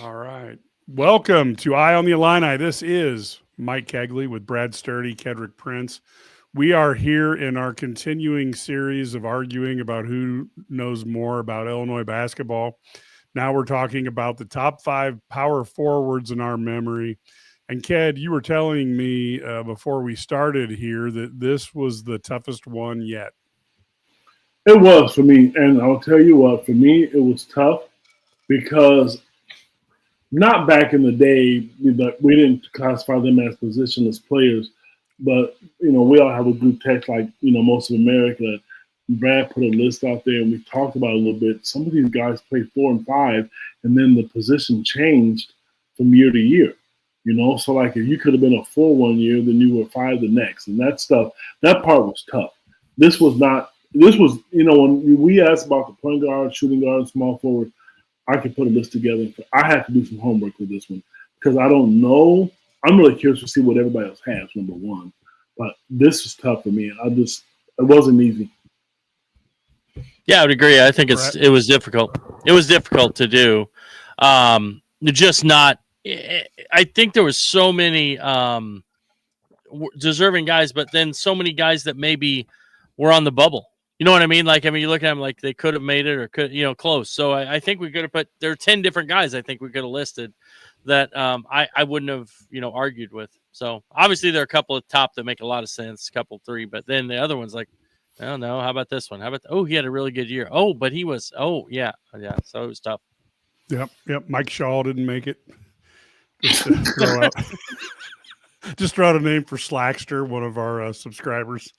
All right. Welcome to Eye on the Illini. This is Mike Kegley with Brad Sturdy, Kedrick Prince. We are here in our continuing series of arguing about who knows more about Illinois basketball. Now we're talking about the top five power forwards in our memory. And Ked, you were telling me before we started here that this was the toughest one yet. It was for me, and I'll tell you what. For me, it was tough because not back in the day we didn't classify them as positionless players, but we all have a group text like most of America. Brad put a list out there, and we talked about it a little bit. Some of these guys played 4 and 5, and then the position changed from year to year. So like if you could have been a 4 1 year, then you were 5 the next, and that part was tough. This was not. This was when we asked about the point guard, shooting guard, small forward. I could put a list together. I had to do some homework with this one because I don't know. I'm really curious to see what everybody else has. Number one, but this was tough for me. It wasn't easy. Yeah, I would agree. I think it was difficult. It was difficult to do. Just not. I think there was so many deserving guys, but then so many guys that maybe were on the bubble. You know what I mean? You look at them like they could have made it or could, close. So I think we could have put, there are 10 different guys I think we could have listed that I wouldn't have, argued with. So obviously there are a couple of top that make a lot of sense, a couple, three, but then the other one's like, I don't know. How about this one? How about, he had a really good year. Oh, but he was, yeah. So it was tough. Yep. Mike Shaw didn't make it. Just throw out a name for Slackster, one of our subscribers.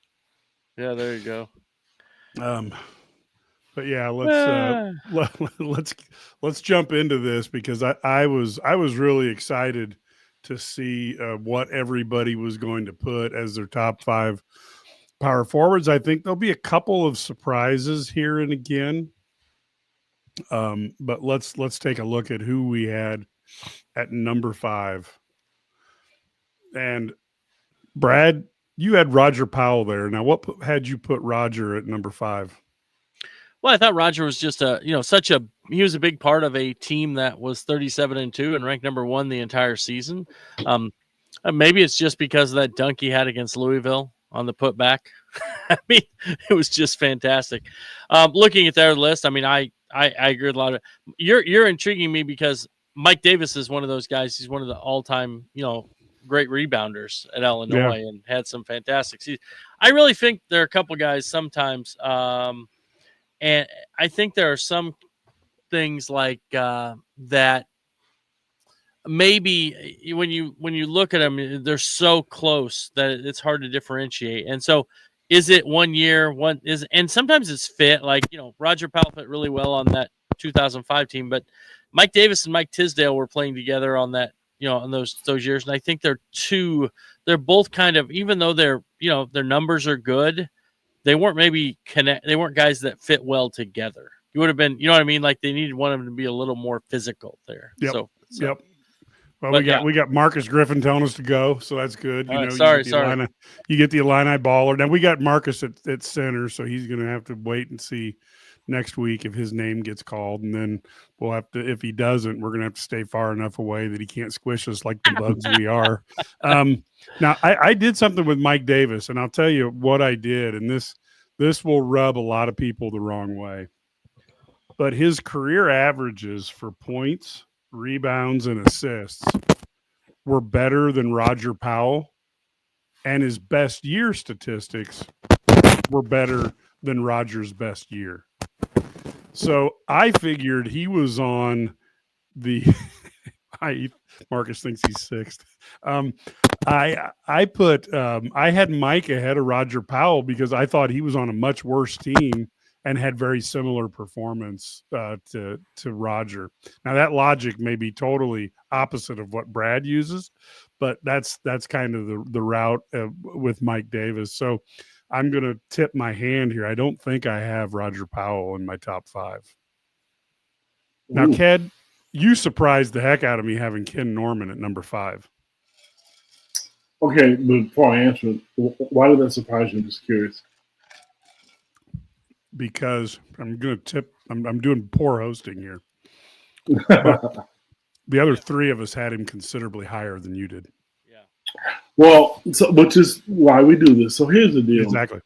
Yeah, there you go. But yeah, let's jump into this because I was really excited to see what everybody was going to put as their top five power forwards. I think there'll be a couple of surprises here and again. But let's take a look at who we had at number 5. And Brad, you had Roger Powell there. Now, what had you put Roger at number 5? Well, I thought Roger was just he was a big part of a team that was 37-2 and ranked number 1 the entire season. Maybe it's just because of that dunk he had against Louisville on the putback. I mean, it was just fantastic. Looking at their list, I mean, I agree with a lot of it. You're intriguing me because Mike Davis is one of those guys. He's one of the all-time, great rebounders at Illinois and had some fantastic seasons. I really think there are a couple guys sometimes, and I think there are some things like that maybe when you look at them, they're so close that it's hard to differentiate. And so is it 1 year, and sometimes it's fit, like, Roger Powell fit really well on that 2005 team, but Mike Davis and Mike Tisdale were playing together on that, in those years. And I think they're both kind of, even though their numbers are good, they weren't they weren't guys that fit well together. You would have been, you know what I mean? Like they needed one of them to be a little more physical there. Yep. Yep. Well, we got Marcus Griffin telling us to go, so that's good. Sorry. You get the Illini baller. Now we got Marcus at center, so he's going to have to wait and see next week if his name gets called, and then we'll have to. If he doesn't, we're going to have to stay far enough away that he can't squish us like the bugs we are. Now I did something with Mike Davis, and I'll tell you what I did, and this will rub a lot of people the wrong way, but his career averages for points, rebounds, and assists were better than Roger Powell, and his best year statistics were better than Roger's best year. So I figured he was on the Marcus thinks he's 6th. I had Mike ahead of Roger Powell because I thought he was on a much worse team and had very similar performance to Roger. Now that logic may be totally opposite of what Brad uses, but that's kind of the route with Mike Davis. So I'm going to tip my hand here. I don't think I have Roger Powell in my top 5. Now, Ked, you surprised the heck out of me having Ken Norman at number 5. Okay, but before I answer it, why did that surprise you? I'm just curious. Because I'm going to tip. I'm doing poor hosting here. The other three of us had him considerably higher than you did. Yeah. Well, so, which is why we do this. So here's the deal. Exactly.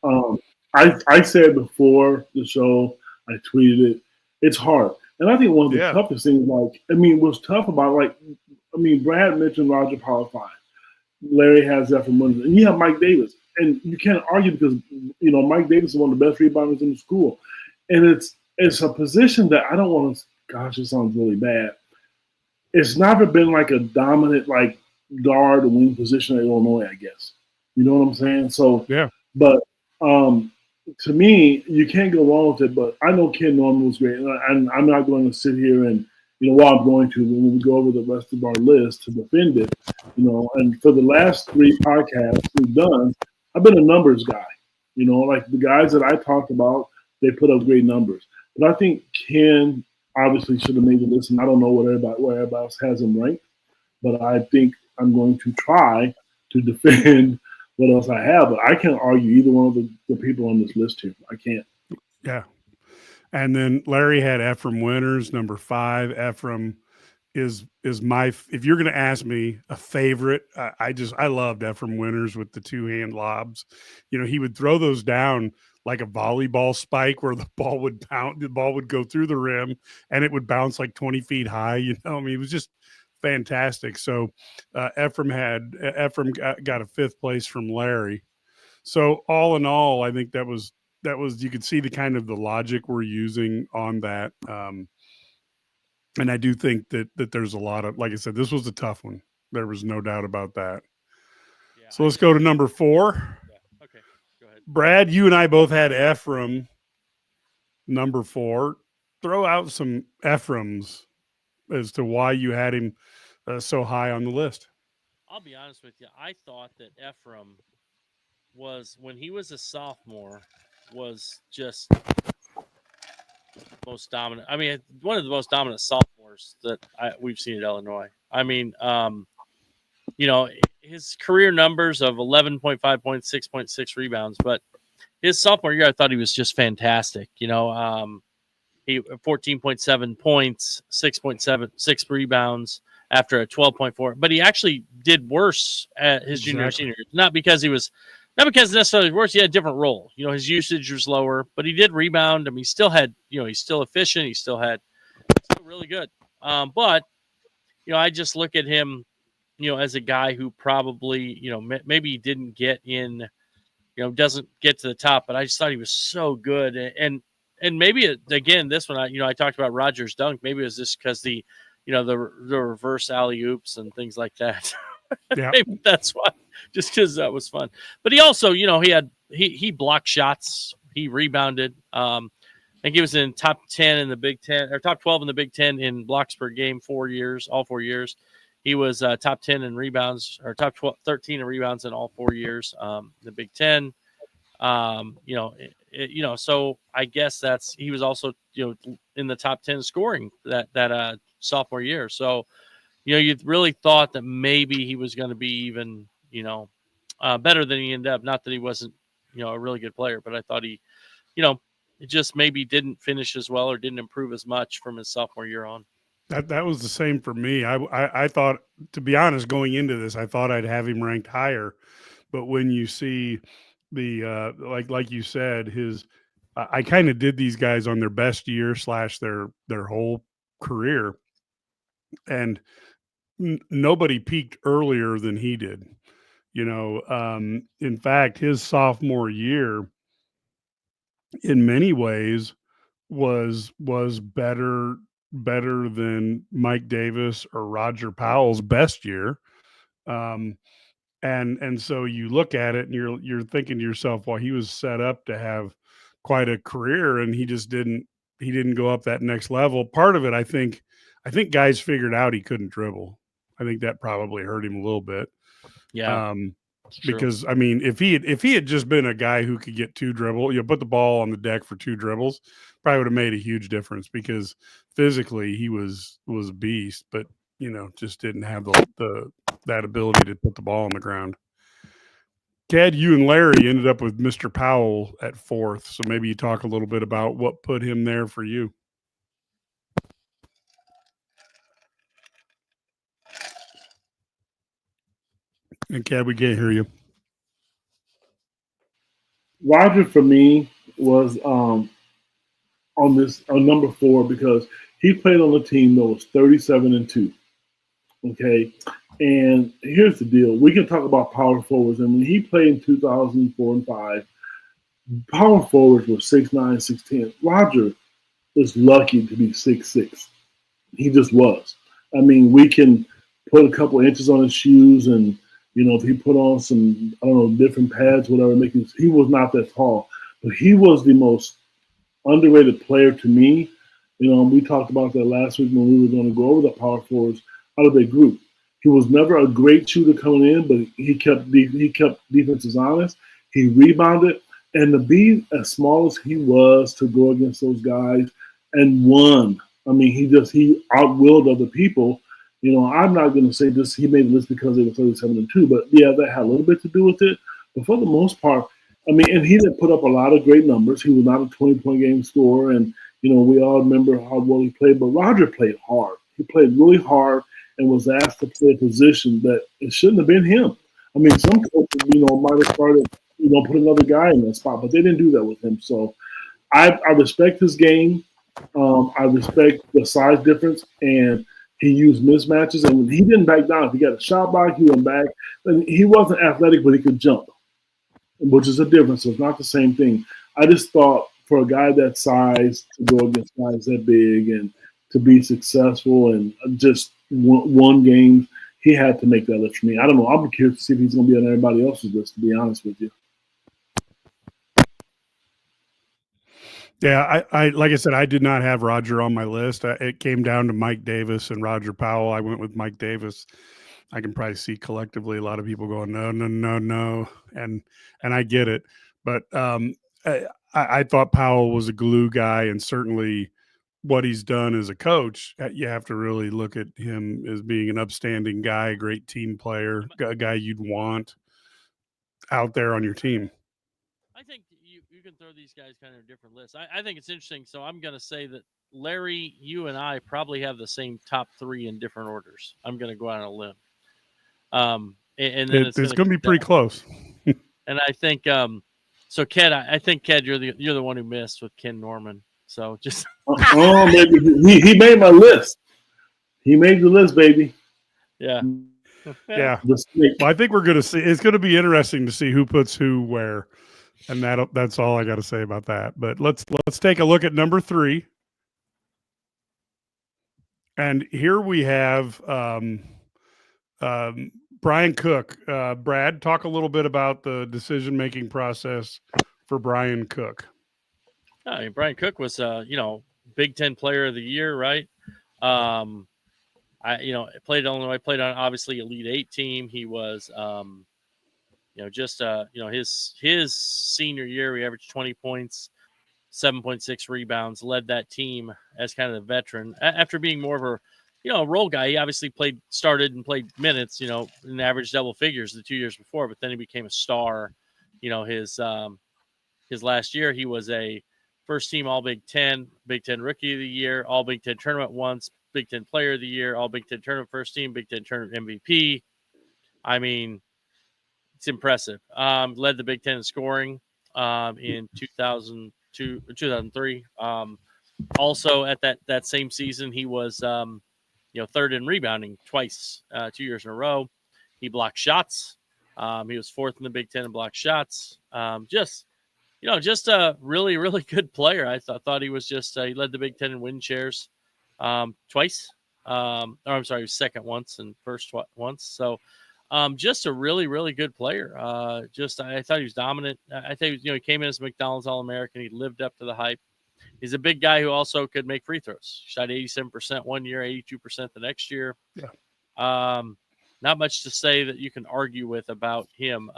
I said before the show, I tweeted it. It's hard, and I think one of the toughest things, what's tough about Brad mentioned Roger Power 5. Larry has that from Windsor, and you have Mike Davis, and you can't argue because Mike Davis is one of the best rebounders in the school, and it's a position that I don't want to. Gosh, it sounds really bad. It's never been like a dominant guard or wing position at Illinois, I guess. You know what I'm saying? So yeah, but to me, you can't go wrong with it. But I know Ken Norman was great, and I'm not going to sit here and while I'm going to when we go over the rest of our list to defend it. And for the last 3 podcasts we've done, I've been a numbers guy. Like the guys that I talked about, they put up great numbers. But I think Ken obviously should have made the list, and I don't know where everybody else has him ranked. But I think I'm going to try to defend what else I have. But I can't argue either one of the people on this list here. I can't. Yeah. And then Larry had Ephraim Winters, number 5. Ephraim is my, if you're going to ask me a favorite, I loved Ephraim Winters with the 2-hand lobs. He would throw those down like a volleyball spike where the ball would go through the rim and it would bounce like 20 feet high. It was just fantastic. So Ephraim got a 5th place from Larry. So all in all, I think that was you could see the kind of the logic we're using on that. And I do think that there's a lot of, like I said, this was a tough one. There was no doubt about that. Yeah, so let's go to number 4. Yeah. Okay, go ahead. Brad, you and I both had Ephraim number 4. Throw out some Ephraims as to why you had him so high on the list. I'll be honest with you. I thought that Ephraim was, when he was a sophomore, was just most dominant. I mean, one of the most dominant sophomores that we've seen at Illinois. I mean, his career numbers of 11.5 points, 6.6 rebounds, but his sophomore year, I thought he was just fantastic. He 14.7 points, 6 rebounds after a 12.4. But he actually did worse at his junior and senior year. Not because necessarily worse. He had a different role. His usage was lower, but he did rebound. I mean, he still had, he's still efficient. He's still really good. But I just look at him, as a guy who probably, maybe he didn't get in, doesn't get to the top, but I just thought he was so good. And maybe again, this one, I talked about Roger's dunk. Maybe it was just because the reverse alley oops and things like that. Yeah. Maybe that's why, just because that was fun. But he also, he blocked shots, he rebounded. I think he was in top 10 in the Big Ten, or top 12 in the Big Ten in blocks per game all 4 years. He was top 10 in rebounds, or top 13 in rebounds in all 4 years. The Big Ten. So I guess he was also, in the top 10 scoring that sophomore year. So, you really thought that maybe he was going to be even, better than he ended up. Not that he wasn't, a really good player, but I thought he, it just maybe didn't finish as well or didn't improve as much from his sophomore year on. That was the same for me. I thought, to be honest, going into this, I thought I'd have him ranked higher, but when you see the like you said, I kind of did these guys on their best year / their whole career, and nobody peaked earlier than he did. In fact, his sophomore year, in many ways, was better than Mike Davis or Roger Powell's best year. And so you look at it and you're thinking to yourself, well, he was set up to have quite a career, and he didn't go up that next level. Part of it, I think guys figured out he couldn't dribble. I think that probably hurt him a little bit. Yeah. Because I mean, if he had just been a guy who could get 2 dribbles, put the ball on the deck for 2 dribbles, probably would have made a huge difference, because physically he was a beast, but just didn't have that ability to put the ball on the ground. Ted, you and Larry ended up with Mr. Powell at 4th, so maybe you talk a little bit about what put him there for you. And Cat, we can't hear you. Roger for me was on number 4 because he played on a team that was 37-2. Okay, and here's the deal: we can talk about power forwards, and when he played in 2004 and 5, power forwards were 6'9", 6'10". Roger is lucky to be 6'6". He just was. I mean, we can put a couple inches on his shoes, and if he put on some, I don't know, different pads, whatever, he was not that tall, but he was the most underrated player to me. We talked about that last week when we were going to go over the power forwards out of their group. He was never a great shooter coming in, but he kept defenses honest. He rebounded, and to be as small as he was to go against those guys and won. I mean, he outwilled other people. I'm not going to say this. He made the list because they were 37-2, but yeah, that had a little bit to do with it. But for the most part, I mean, and he didn't put up a lot of great numbers. He was not a 20-point game scorer, and we all remember how well he played. But Roger played hard. He played really hard and was asked to play a position that it shouldn't have been him. I mean, some coaches, might have started, put another guy in that spot, but they didn't do that with him. So I respect his game. I respect the size difference, and he used mismatches, and he didn't back down. If he got a shot block, he went back. And he wasn't athletic, but he could jump, which is a difference. So it's not the same thing. I just thought for a guy that size to go against guys that big and to be successful and just one game, he had to make that list for me. I don't know. I'm curious to see if he's going to be on everybody else's list, to be honest with you. Yeah, I like I said, I did not have Roger on my list. It came down to Mike Davis and Roger Powell. I went with Mike Davis. I can probably see collectively a lot of people going, no, and I get it. But I thought Powell was a glue guy, and certainly what he's done as a coach, you have to really look at him as being an upstanding guy, a great team player, a guy you'd want out there on your team. I think you can throw these guys kind of different lists. I think it's interesting. So I'm going to say that Larry, you and I probably have the same top 3 in different orders. I'm going to go out on a limb. And then it's going to be pretty close. And I think, so Ked, I think Ked, you're the one who missed with Ken Norman. So just maybe he made my list. He made the list, baby. Yeah. Yeah. Well, I think we're going to see. It's going to be interesting to see who puts who where, and that's all I got to say about that. But let's take a look at number 3. And here we have Brian Cook. Brad, talk a little bit about the decision-making process for Brian Cook. I mean, Brian Cook was, Big Ten Player of the Year, right? Played at Illinois, played on obviously Elite 8 team. He was, his senior year, he averaged 20 points, 7.6 rebounds, led that team as kind of the veteran. After being more of a role guy, he obviously started and played minutes, in average double figures the 2 years before, but then he became a star. His last year, he was a first team All Big Ten Rookie of the Year, All Big Ten Tournament once, Big Ten Player of the Year, All Big Ten Tournament first team, Big Ten Tournament MVP. I mean, it's impressive. Led the Big Ten in scoring in 2002, 2003. Also at that same season, he was third in rebounding twice, 2 years in a row. He blocked shots. He was 4th in the Big Ten in blocked shots. Just a really, really good player. I thought he was he led the Big Ten in win shares twice. He was second once and first once. So just a really, really good player. I thought he was dominant. I think he came in as a McDonald's All-American. He lived up to the hype. He's a big guy who also could make free throws. Shot 87% one year, 82% the next year. Yeah. Not much to say that you can argue with about him.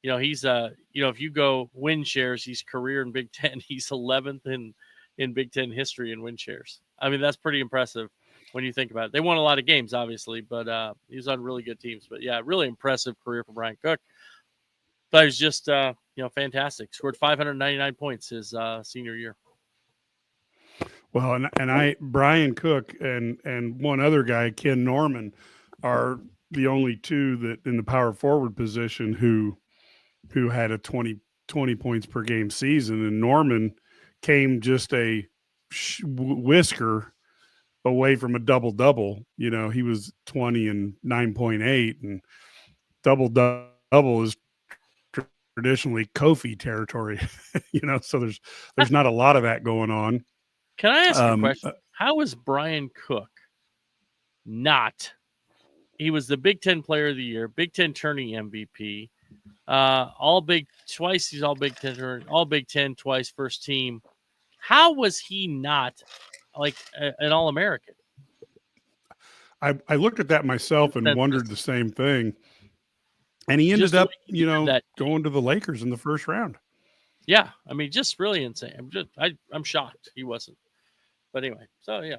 He's if you go win shares, he's career in Big Ten. He's 11th in Big Ten history in win shares. I mean, that's pretty impressive when you think about it. They won a lot of games, obviously, but he was on really good teams. But yeah, really impressive career for Brian Cook. But he was just fantastic. Scored 599 points his senior year. Well, and Brian Cook and one other guy, Ken Norman, are the only two that in the power forward position who had a 20 points per game season, and Norman came just a whisker away from a double. You know, he was 20 and 9.8, and double is traditionally Kofi territory. You know, so there's not a lot of that going on. Can I ask a question? How is Brian Cook not? He was the Big Ten Player of the Year, Big Ten Tourney MVP, all Big twice. He's all Big Ten, all Big Ten twice, first team. How was he not like an All-American? I looked at that myself and wondered the same thing. And he ended up, going to the Lakers in the first round. Yeah, I mean, just really insane. I'm shocked he wasn't. But anyway, so yeah.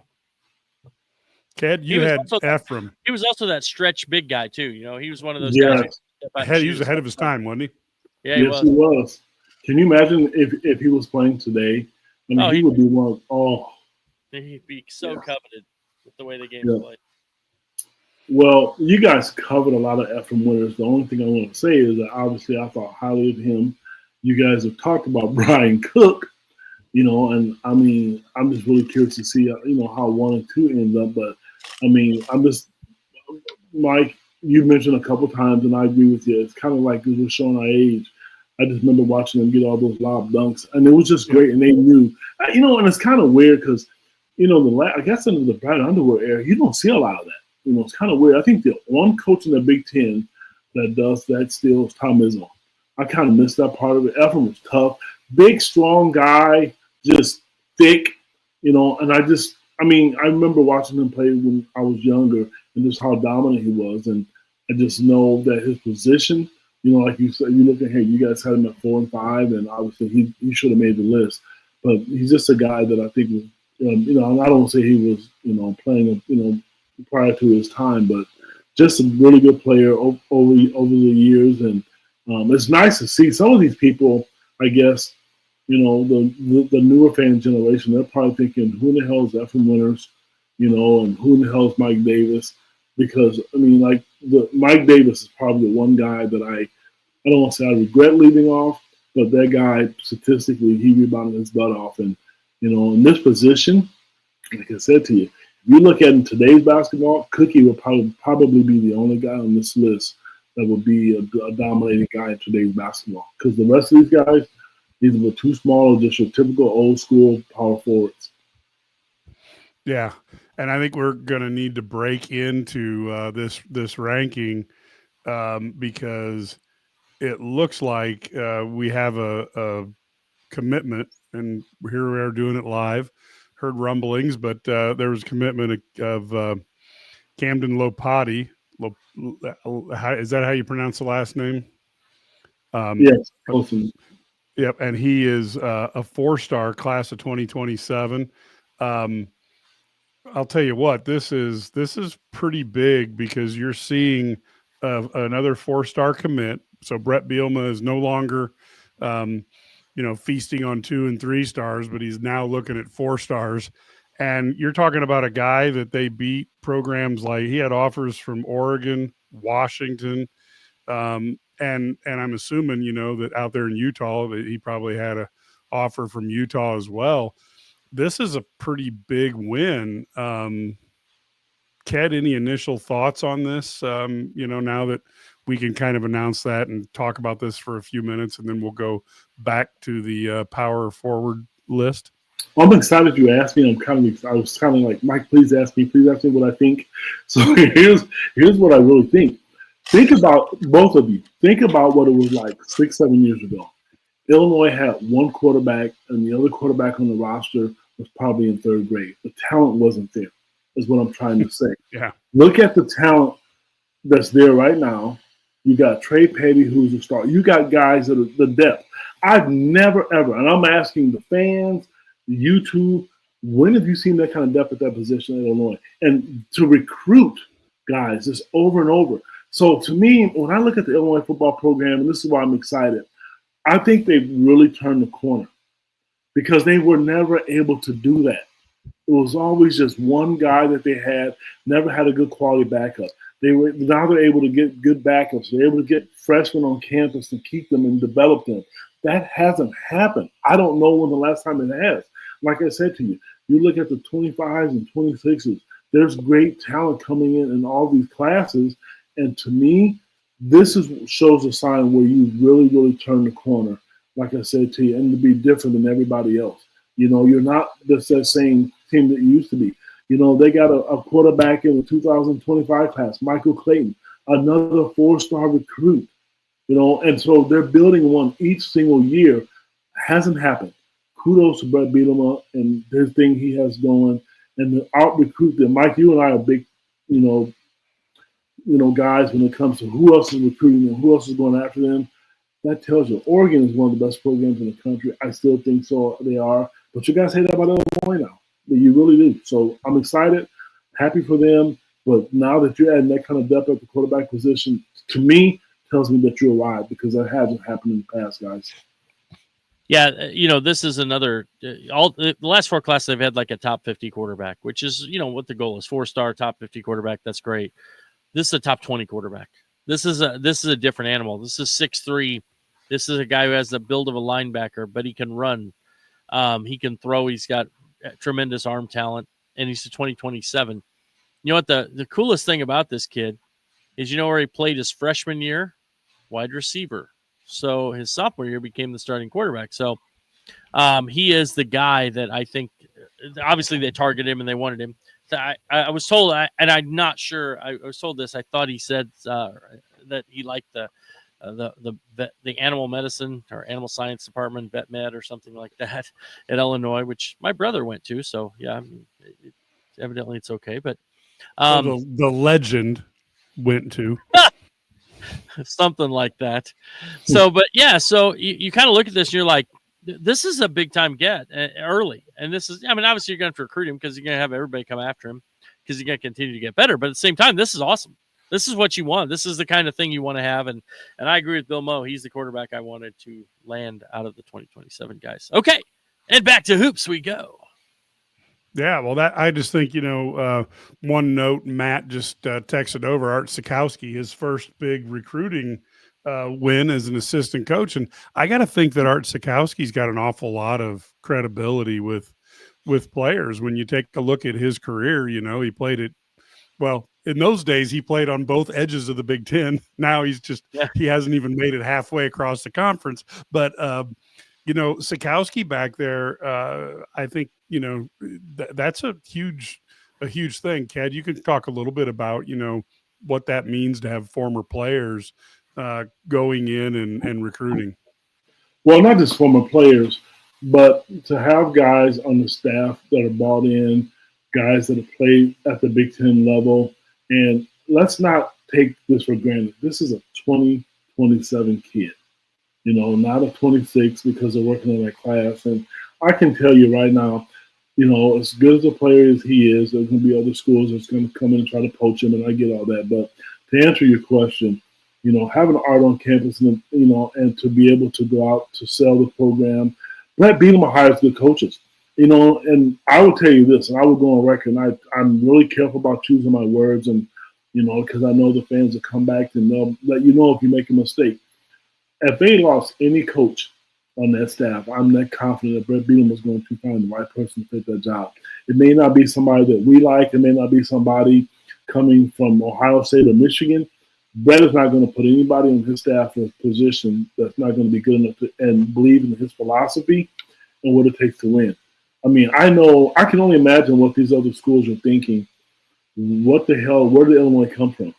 Ked, you had Ephraim. He was also that stretch big guy too. You know, he was one of those guys. He was ahead of his time, wasn't he? Yeah, yes, he was. Can you imagine if he was playing today? I mean, he would be one. He'd be so coveted with the way the game played. Well, you guys covered a lot of Ephraim winners. The only thing I want to say is that obviously I thought highly of him. You guys have talked about Brian Cook, and I mean, I'm just really curious to see, how 1 and 2 ends up. But I mean, I'm just, Mike, you mentioned a couple times, and I agree with you. It's kind of like it was showing our age. I just remember watching them get all those lob dunks, and it was just great. And they knew, and it's kind of weird because, I guess under the Brad Underwood era, you don't see a lot of that. It's kind of weird. I think the one coach in the Big Ten that does that still is Tom Izzo. I kind of missed that part of it. Ephraim was tough, big, strong guy, just thick, and I remember watching him play when I was younger and just how dominant he was. And I just know that his position, like you said, you look at him, you guys had him at 4 and 5, and obviously he should have made the list. But he's just a guy that I think was, I don't say he was, playing, prior to his time, but just a really good player over the years. And it's nice to see some of these people, I guess, the newer fan generation, they're probably thinking, who in the hell is Ephraim Winters, and who in the hell is Mike Davis? Because, I mean, like, Mike Davis is probably the one guy that I don't want to say I regret leaving off, but that guy, statistically, he rebounded his butt off. And, in this position, like I said to you, if you look at in today's basketball, Cookie would probably be the only guy on this list that would be a dominating guy in today's basketball. Because the rest of these guys, either were too small or just your typical old school power forwards. Yeah, and I think we're going to need to break into this ranking because it looks like we have a commitment, and here we are doing it live. Heard rumblings, but there was commitment of Camden Lopati. Is that how you pronounce the last name? Yes. Awesome. Yep, and he is a 4-star class of 2027. I'll tell you what, this is pretty big because you're seeing another 4-star commit. So Brett Bielema is no longer, feasting on 2 and 3 stars, but he's now looking at 4 stars. And you're talking about a guy that they beat programs like he had offers from Oregon, Washington, and I'm assuming, that out there in Utah, that he probably had a offer from Utah as well. This is a pretty big win. Ked, any initial thoughts on this? Now that we can kind of announce that and talk about this for a few minutes, and then we'll go back to the power forward list. Well, I'm excited you asked me. I was kind of like, Mike, please ask me what I think. So here's what I really think. Think about, both of you, think about what it was like 6-7 years ago. Illinois had one quarterback, and the other quarterback on the roster was probably in 3rd grade. The talent wasn't there, is what I'm trying to say. Yeah. Look at the talent that's there right now. You got Trey Petty, who's a star. You got guys that are the depth. I've never, ever, and I'm asking the fans, YouTube, when have you seen that kind of depth at that position in Illinois? And to recruit guys just over and over. So to me, when I look at the Illinois football program, and this is why I'm excited, I think they've really turned the corner because they were never able to do that. It was always just one guy that they had, never had a good quality backup. Now they're able to get good backups. They're able to get freshmen on campus and keep them and develop them. That hasn't happened. I don't know when the last time it has. Like I said to you, you look at the 25s and 26s. There's great talent coming in all these classes, and to me, this shows a sign where you really, really turn the corner. Like I said to you, and to be different than everybody else. You're not just that same team that you used to be. They got a quarterback in the 2025 class, Michael Clayton, another 4-star recruit. And so they're building one each single year. Hasn't happened. Kudos to Brett Bielema and his thing he has going, and the out recruit them. Mike, you and I are big, guys when it comes to who else is recruiting and who else is going after them. That tells you Oregon is one of the best programs in the country. I still think so. They are, but you guys say that about Illinois now. You really do. So I'm excited, happy for them. But now that you're adding that kind of depth at the quarterback position, to me, tells me that you're right, because that hasn't happened in the past, guys. Yeah, this is another. All the last 4 classes they've had like a top 50 quarterback, which is what the goal is: 4-star top 50 quarterback. That's great. This is a top 20 quarterback. This is a different animal. This is 6'3". This is a guy who has the build of a linebacker, but he can run. He can throw. He's got tremendous arm talent, and he's a 2027. You know what the coolest thing about this kid is? Where he played his freshman year? Wide receiver. So his sophomore year became the starting quarterback. So he is the guy that I think. Obviously, they targeted him and they wanted him. So I was told, and I'm not sure. I was told this. I thought he said that he liked the animal medicine or animal science department, vet med or something like that at Illinois, which my brother went to. So yeah, evidently it's okay. But the legend went to something like that. So, but yeah, so you kind of look at this and you're like, this is a big time get early. And this is, obviously you're going to recruit him because you're going to have everybody come after him because you're going to continue to get better. But at the same time, this is awesome. This is what you want. This is the kind of thing you want to have. And I agree with Bill Moe. He's the quarterback I wanted to land out of the 2027 guys. Okay. And back to hoops we go. Yeah, well, I just think, one note, Matt just texted over Art Sikowski, his first big recruiting win as an assistant coach. And I got to think that Art Sikowski's got an awful lot of credibility with players. When you take a look at his career, he played it. Well, in those days, he played on both edges of the Big Ten. Now he hasn't even made it halfway across the conference. But, Sikowski back there, I think, that's a huge thing. Ked, you can talk a little bit about, what that means to have former players going in and recruiting. Well, not just former players, but to have guys on the staff that are bought in, guys that have played at the Big Ten level. And let's not take this for granted. This is a 2027 kid, not a 26, because they're working on that class. And I can tell you right now, as good as a player as he is, there's going to be other schools that's going to come in and try to poach him, and I get all that. But to answer your question, having art on campus and, and to be able to go out to sell the program, Brett Bielema hires good coaches. And I will tell you this, and I will go on record, and I'm really careful about choosing my words, and, because I know the fans will come back and they'll let you know if you make a mistake. If they lost any coach on that staff, I'm that confident that Brett Bielema is going to find the right person to fit that job. It may not be somebody that we like. It may not be somebody coming from Ohio State or Michigan. Brett is not going to put anybody on his staff in a position that's not going to be good enough to and believe in his philosophy and what it takes to win. I can only imagine what these other schools are thinking. What the hell, where did Illinois come from?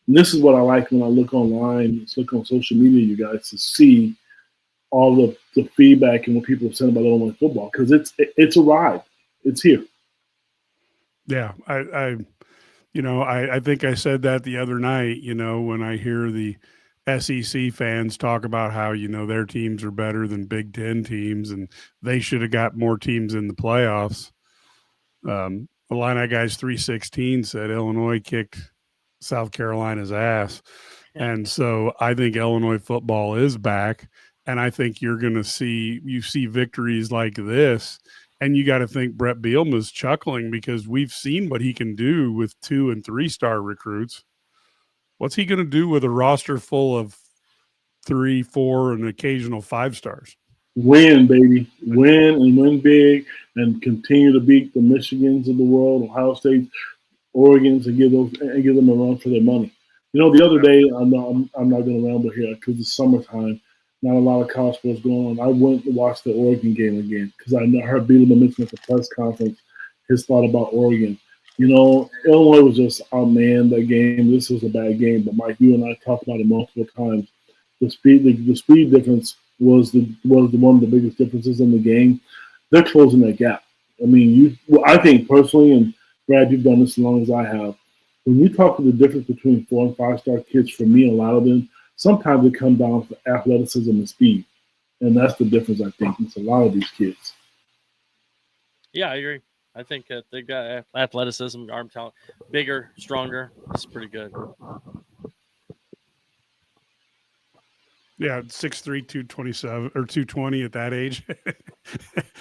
And this is what I like when I look online, look on social media, you guys, to see all the feedback and what people are saying about Illinois football, because it's arrived. It's here. Yeah, I think I said that the other night, when I hear the SEC fans talk about how, their teams are better than Big Ten teams and they should have got more teams in the playoffs. Illini Guys 316 said Illinois kicked South Carolina's ass. And so I think Illinois football is back. And I think you're going to see victories like this. And you got to think Brett Bielema's chuckling because we've seen what he can do with 2- and 3-star recruits. what's he going to do with a roster full of 3, 4, and occasional 5 stars? Win, baby. Win and win big and continue to beat the Michigans of the world, Ohio State, Oregons, and give them a run for their money. You know, the other day, I'm not going to ramble here because it's summertime. Not a lot of college sports going on. I went to watch the Oregon game again because I heard Bielema mention at the press conference his thought about Oregon. You know, Illinois was just outmanned that game. This was a bad game, but Mike, you and I talked about it multiple times. The speed difference was one of the biggest differences in the game. They're closing that gap. I mean, I think personally, and Brad, you've done this as long as I have. When you talk to the difference between 4 and 5 star kids, for me, a lot of them, sometimes it comes down to athleticism and speed, and that's the difference. I think it's a lot of these kids. Yeah, I agree. I think they got athleticism, arm talent, bigger, stronger. It's pretty good. Yeah, 6'3", 227 or 220 at that age.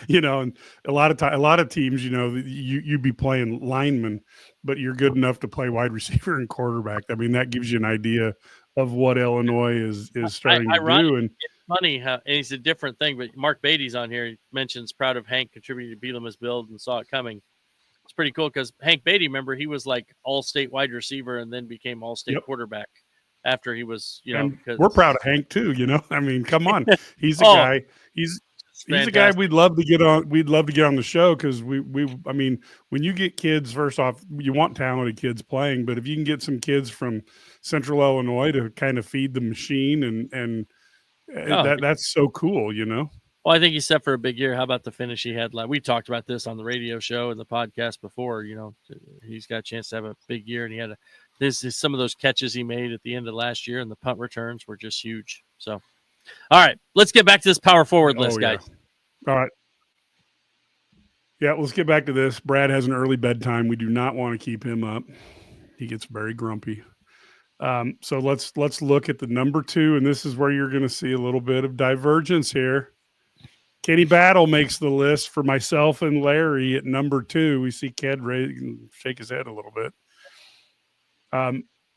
You know, and a lot of teams, you know, you'd be playing lineman, but you're good enough to play wide receiver and quarterback. I mean, that gives you an idea of what Illinois is starting to do. And it's funny how, and it's a different thing, but Mark Beatty's on here. He mentions proud of Hank contributing to Bielema's build and saw it coming. It's pretty cool because Hank Beatty, remember, he was like all-state wide receiver and then became all-state quarterback after he was, you know. Because we're proud of Hank too, you know. I mean, come on, he's a guy. He's a guy we'd love to get on. We'd love to get on the show because I mean, when you get kids, first off, you want talented kids playing, but if you can get some kids from Central Illinois to kind of feed the machine, and that's so cool, you know. Well, I think he's set for a big year. How about the finish he had? Like we talked about this on the radio show and the podcast before. You know, he's got a chance to have a big year, and he had some of those catches he made at the end of last year, and the punt returns were just huge. So, all right, let's get back to this power forward list, guys. All right. Yeah, let's get back to this. Brad has an early bedtime. We do not want to keep him up. He gets very grumpy. So let's look at the number 2, and this is where you're going to see a little bit of divergence here. Kenny Battle makes the list for myself and Larry at number 2. We see Ked shake his head a little bit.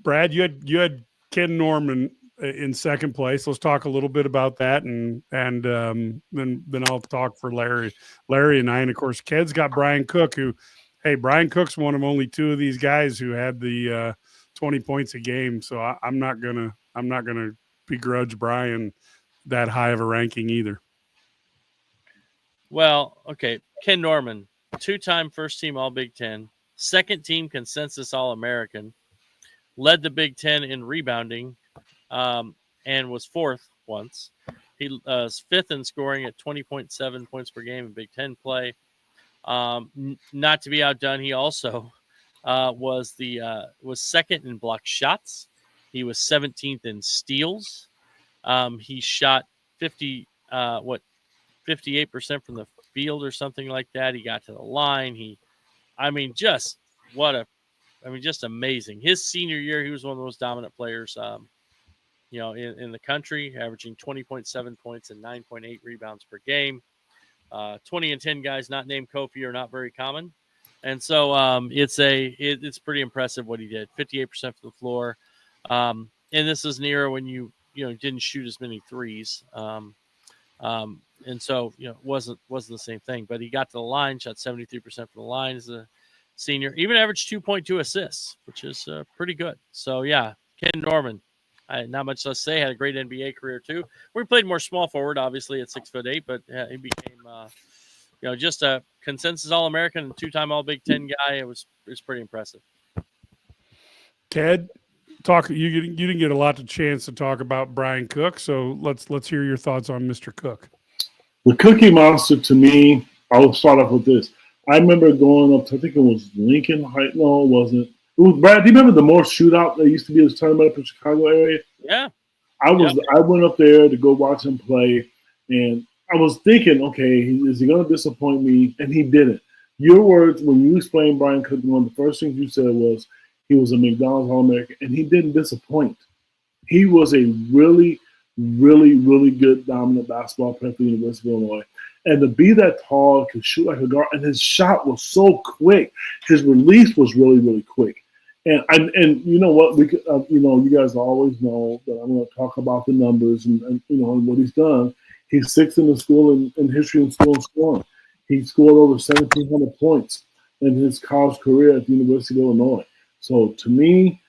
Brad, you had Ken Norman in second place. Let's talk a little bit about that, and then I'll talk for Larry and I. And of course, Ked's got Brian Cook, Brian Cook's one of only 2 of these guys who had the 20 points a game. So I'm not gonna begrudge Brian that high of a ranking either. Well, okay, Ken Norman, 2-time first team All Big Ten, second team consensus All American, led the Big Ten in rebounding, and was 4th once. He was 5th in scoring at 20.7 points per game in Big Ten play. Not to be outdone, he also was second in block shots. He was 17th in steals. He shot 58% from the field or something like that. He got to the line. Just amazing. His senior year, he was one of the most dominant players, in the country, averaging 20.7 points and 9.8 rebounds per game. 20 and 10 guys not named Kofi are not very common. And so it's pretty impressive what he did. 58% from the floor. And this is an era when you didn't shoot as many threes. And so, it wasn't the same thing, but he got to the line, shot 73% from the line as a senior, even averaged 2.2 assists, which is pretty good. So yeah, Ken Norman, not much less to say, had a great NBA career too. We played more small forward, obviously at 6'8", but he became, just a consensus All-American and 2-time All Big Ten guy. It was pretty impressive. Ted, you didn't get a lot of chance to talk about Brian Cook, so let's hear your thoughts on Mr. Cook. The Cookie Monster, to me, I'll start off with this. I remember going up to, I think it was Lincoln Heights. No, it wasn't. It was Brad. Do you remember the Morse shootout that used to be this tournament up in the Chicago area? Yeah. I went up there to go watch him play, and I was thinking, okay, is he going to disappoint me? And he didn't. Your words, when you explained Brian Cook, one of the first things you said was he was a McDonald's All-American, and he didn't disappoint. He was a really, really, really good dominant basketball player for the University of Illinois. And to be that tall, could shoot like a guard, and his shot was so quick. His release was really, really quick. And you know what, we could, you guys always know that I'm going to talk about the numbers and what he's done. He's sixth in the school in history and school scoring. He scored over 1,700 points in his college career at the University of Illinois. So to me,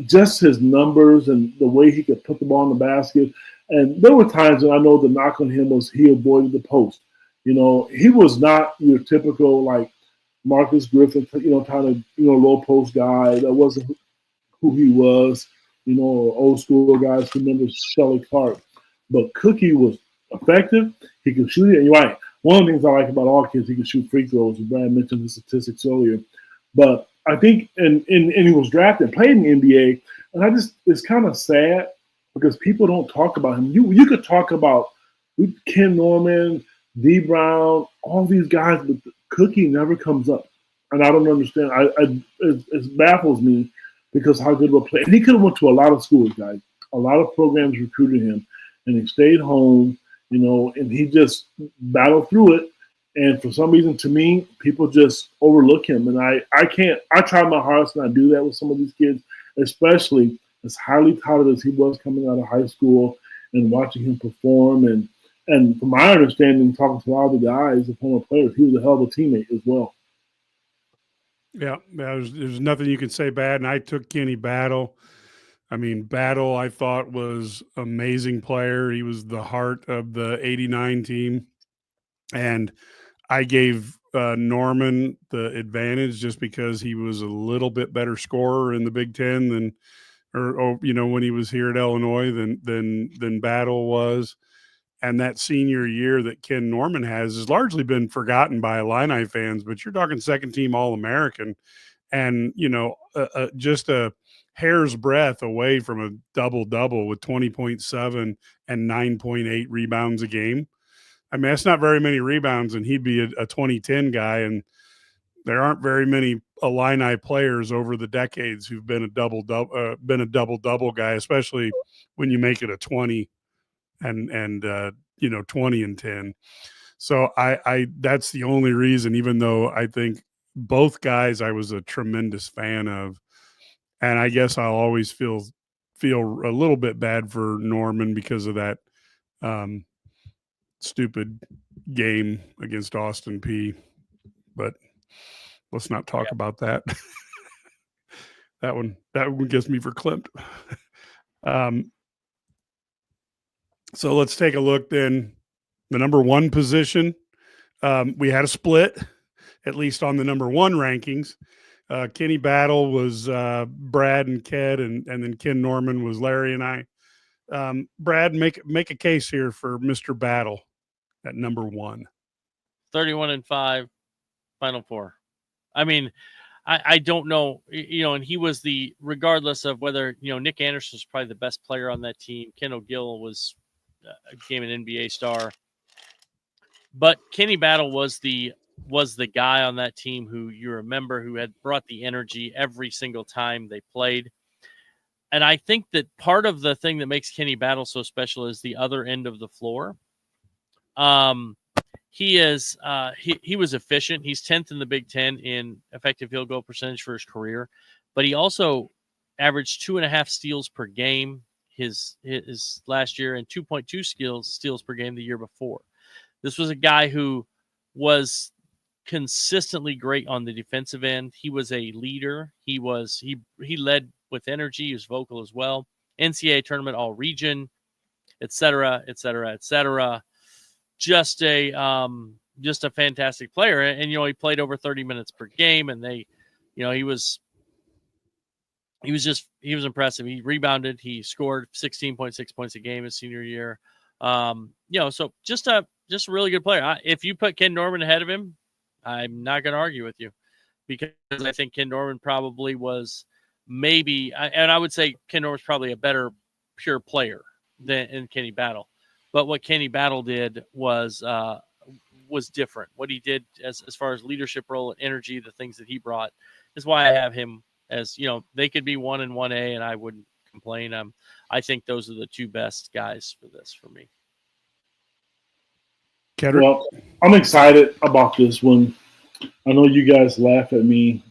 just his numbers and the way he could put the ball in the basket. And there were times that I know the knock on him was he avoided the post. He was not your typical like Marcus Griffith, kind of low post guy. That wasn't who he was. Old school guys remember Shelly Clark. But Cookie was effective. He could shoot it. And you're right. One of the things I like about all kids, he can shoot free throws. Brad mentioned the statistics earlier. But I think, and he was drafted, played in the NBA, and it's kind of sad because people don't talk about him. You could talk about Ken Norman, D. Brown, all these guys, but Cookie never comes up. And I don't understand. It baffles me because how good of a player. And he could have went to a lot of schools, guys. A lot of programs recruited him, and he stayed home, and he just battled through it. And for some reason, to me, people just overlook him. And I can't – I try my hardest and I do that with some of these kids, especially as highly touted as he was coming out of high school and watching him perform. And from my understanding, talking to a lot of the guys, the former players, he was a hell of a teammate as well. Yeah, there's nothing you can say bad. And I took Kenny Battle. Battle I thought was amazing player. He was the heart of the 89 team. And I gave Norman the advantage just because he was a little bit better scorer in the Big Ten when he was here at Illinois than Battle was. And that senior year that Ken Norman has largely been forgotten by Illini fans, but you're talking second team All-American and, just a hair's breadth away from a double-double with 20.7 and 9.8 rebounds a game. That's not very many rebounds, and he'd be a 2010 guy, and there aren't very many Illini players over the decades who've been a double-double guy, especially when you make it a 20 and 20 and 10. So I that's the only reason, even though I think both guys I was a tremendous fan of. And I guess I'll always feel a little bit bad for Norman because of that stupid game against Austin Peay. But let's not talk about that. that one gets me verklempt. So let's take a look then. The number one position, we had a split, at least on the number one rankings. Kenny Battle was Brad and Ked, and then Ken Norman was Larry and I. Brad, make a case here for Mr. Battle at number one. 31-5, Final Four. I don't know, and he was regardless of whether, Nick Anderson was probably the best player on that team. Ken O'Gill became an NBA star. But Kenny Battle was the guy on that team who you remember who had brought the energy every single time they played. And I think that part of the thing that makes Kenny Battle so special is the other end of the floor. He was efficient. He's 10th in the Big Ten in effective field goal percentage for his career, but he also averaged 2.5 steals per game his last year and 2.2 steals per game the year before. This was a guy who was consistently great on the defensive end. He was a leader. He led with energy. He was vocal as well. NCAA tournament all region, et cetera, et cetera, et cetera. Just a fantastic player. And he played over 30 minutes per game, and he was impressive. He rebounded. He scored 16.6 points a game his senior year. So just a really good player. If you put Ken Norman ahead of him, I'm not going to argue with you, because I think Ken Norman probably was and I would say Ken Norman's probably a better pure player than Kenny Battle. But what Kenny Battle did was different. What he did as far as leadership role and energy, the things that he brought, is why I have him as, they could be 1 and 1A, and I wouldn't complain. I think those are the two best guys for me. Well, I'm excited about this one. I know you guys laugh at me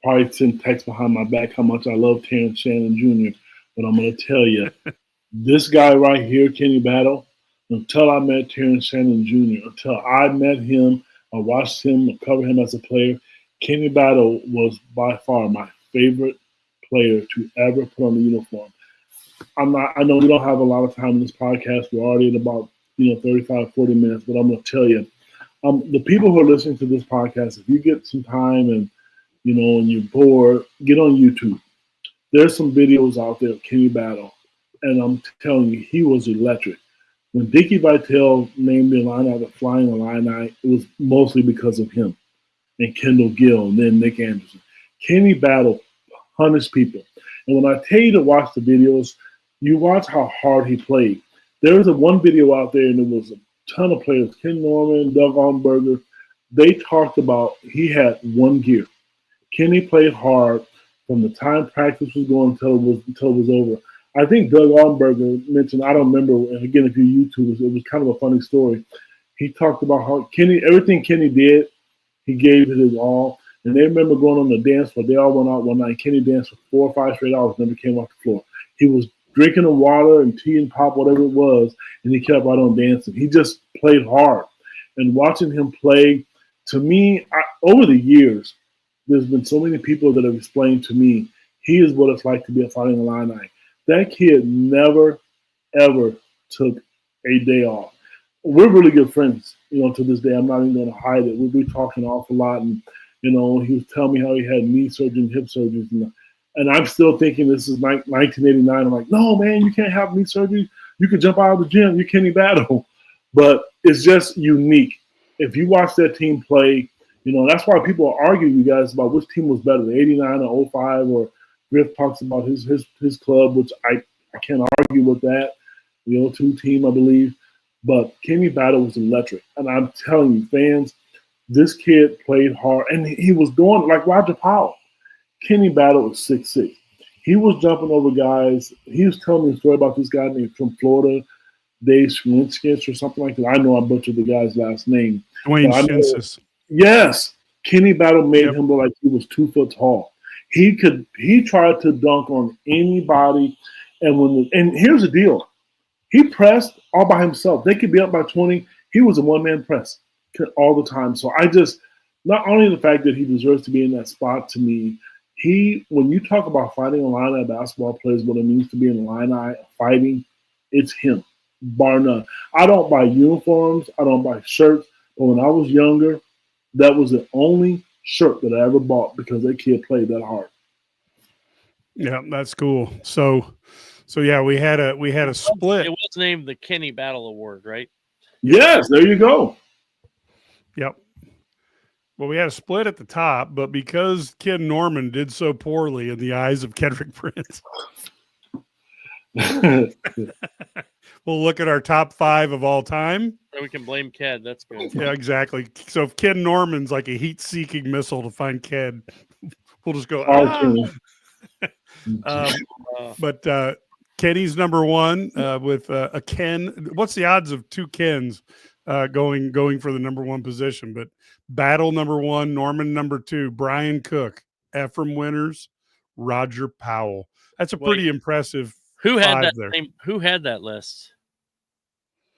probably send texts behind my back how much I love Terrence Shannon Jr., but I'm going to tell you, this guy right here, Kenny Battle, until I met Terrence Shannon Jr., until I met him, I watched him, cover him as a player, Kenny Battle was by far my favorite player to ever put on the uniform. I know we don't have a lot of time in this podcast. We're already at about 35, 40 minutes, but I'm going to tell you, the people who are listening to this podcast, if you get some time and you're bored, get on YouTube. There's some videos out there of Kenny Battle, and I'm telling you, he was electric. When Dickie Vitale named the Illini the Flying Illini, it was mostly because of him and Kendall Gill and then Nick Anderson. Kenny Battle punished people. And when I tell you to watch the videos, you watch how hard he played. There was one video out there, and there was a ton of players, Ken Norman, Doug Allenberger. They talked about he had one gear. Kenny played hard from the time practice was going until it was over. I think Doug Allenberger mentioned, I don't remember, and again, if you YouTube, it was kind of a funny story. He talked about how everything Kenny did, he gave it his all. And they remember going on the dance floor. They all went out one night. Kenny danced for 4 or 5 straight hours, never came off the floor. He was drinking the water and tea and pop, whatever it was, and he kept right on dancing. He just played hard. And watching him play, to me, over the years, there's been so many people that have explained to me, he is what it's like to be a Fighting Illini. That kid never, ever took a day off. We're really good friends, to this day. I'm not even going to hide it. We'll be talking an awful lot, and he was telling me how he had knee surgery and hip surgeries. And I'm still thinking this is 1989. I'm like, no, man, you can't have knee surgery. You can jump out of the gym. You can't battle. But it's just unique. If you watch that team play, that's why people are arguing, you guys, about which team was better, the 89 or 05, or Griff talks about his club, which I can't argue with that, the 02 team, I believe. But Kenny Battle was electric. And I'm telling you, fans, this kid played hard, and he was going like Roger Powell. Kenny Battle was 6'6". He was jumping over guys. He was telling me a story about this guy named from Florida, Dave Schwinskis or something like that. I know I butchered the guy's last name. Dwayne Shinsis. Yes. Kenny Battle made him look like he was 2 foot tall. He tried to dunk on anybody. And here's the deal. He pressed all by himself. They could be up by 20. He was a one-man press all the time. So not only the fact that he deserves to be in that spot, to me, when you talk about fighting Illini basketball players, what it means to be an Illini fighting, it's him, bar none. I don't buy uniforms. I don't buy shirts. But when I was younger, that was the only shirt that I ever bought because that kid played that hard. Yeah, that's cool. So yeah, we had a split. It was named the Kenny Battle Award, right? Yes, there you go. Yep. Well, we had a split at the top, but because Ken Norman did so poorly in the eyes of Kendrick Prince, we'll look at our top 5 of all time. So we can blame Ked. That's good. Yeah, exactly. So if Ken Norman's like a heat-seeking missile to find Ked, we'll just go. But Kenny's number 1 with a Ken. What's the odds of 2 Kens going for the number 1 position? But Battle number 1, Norman number 2, Brian Cook, Ephraim Winters, Roger Powell. That's a pretty impressive. Who had that there. Who had that list?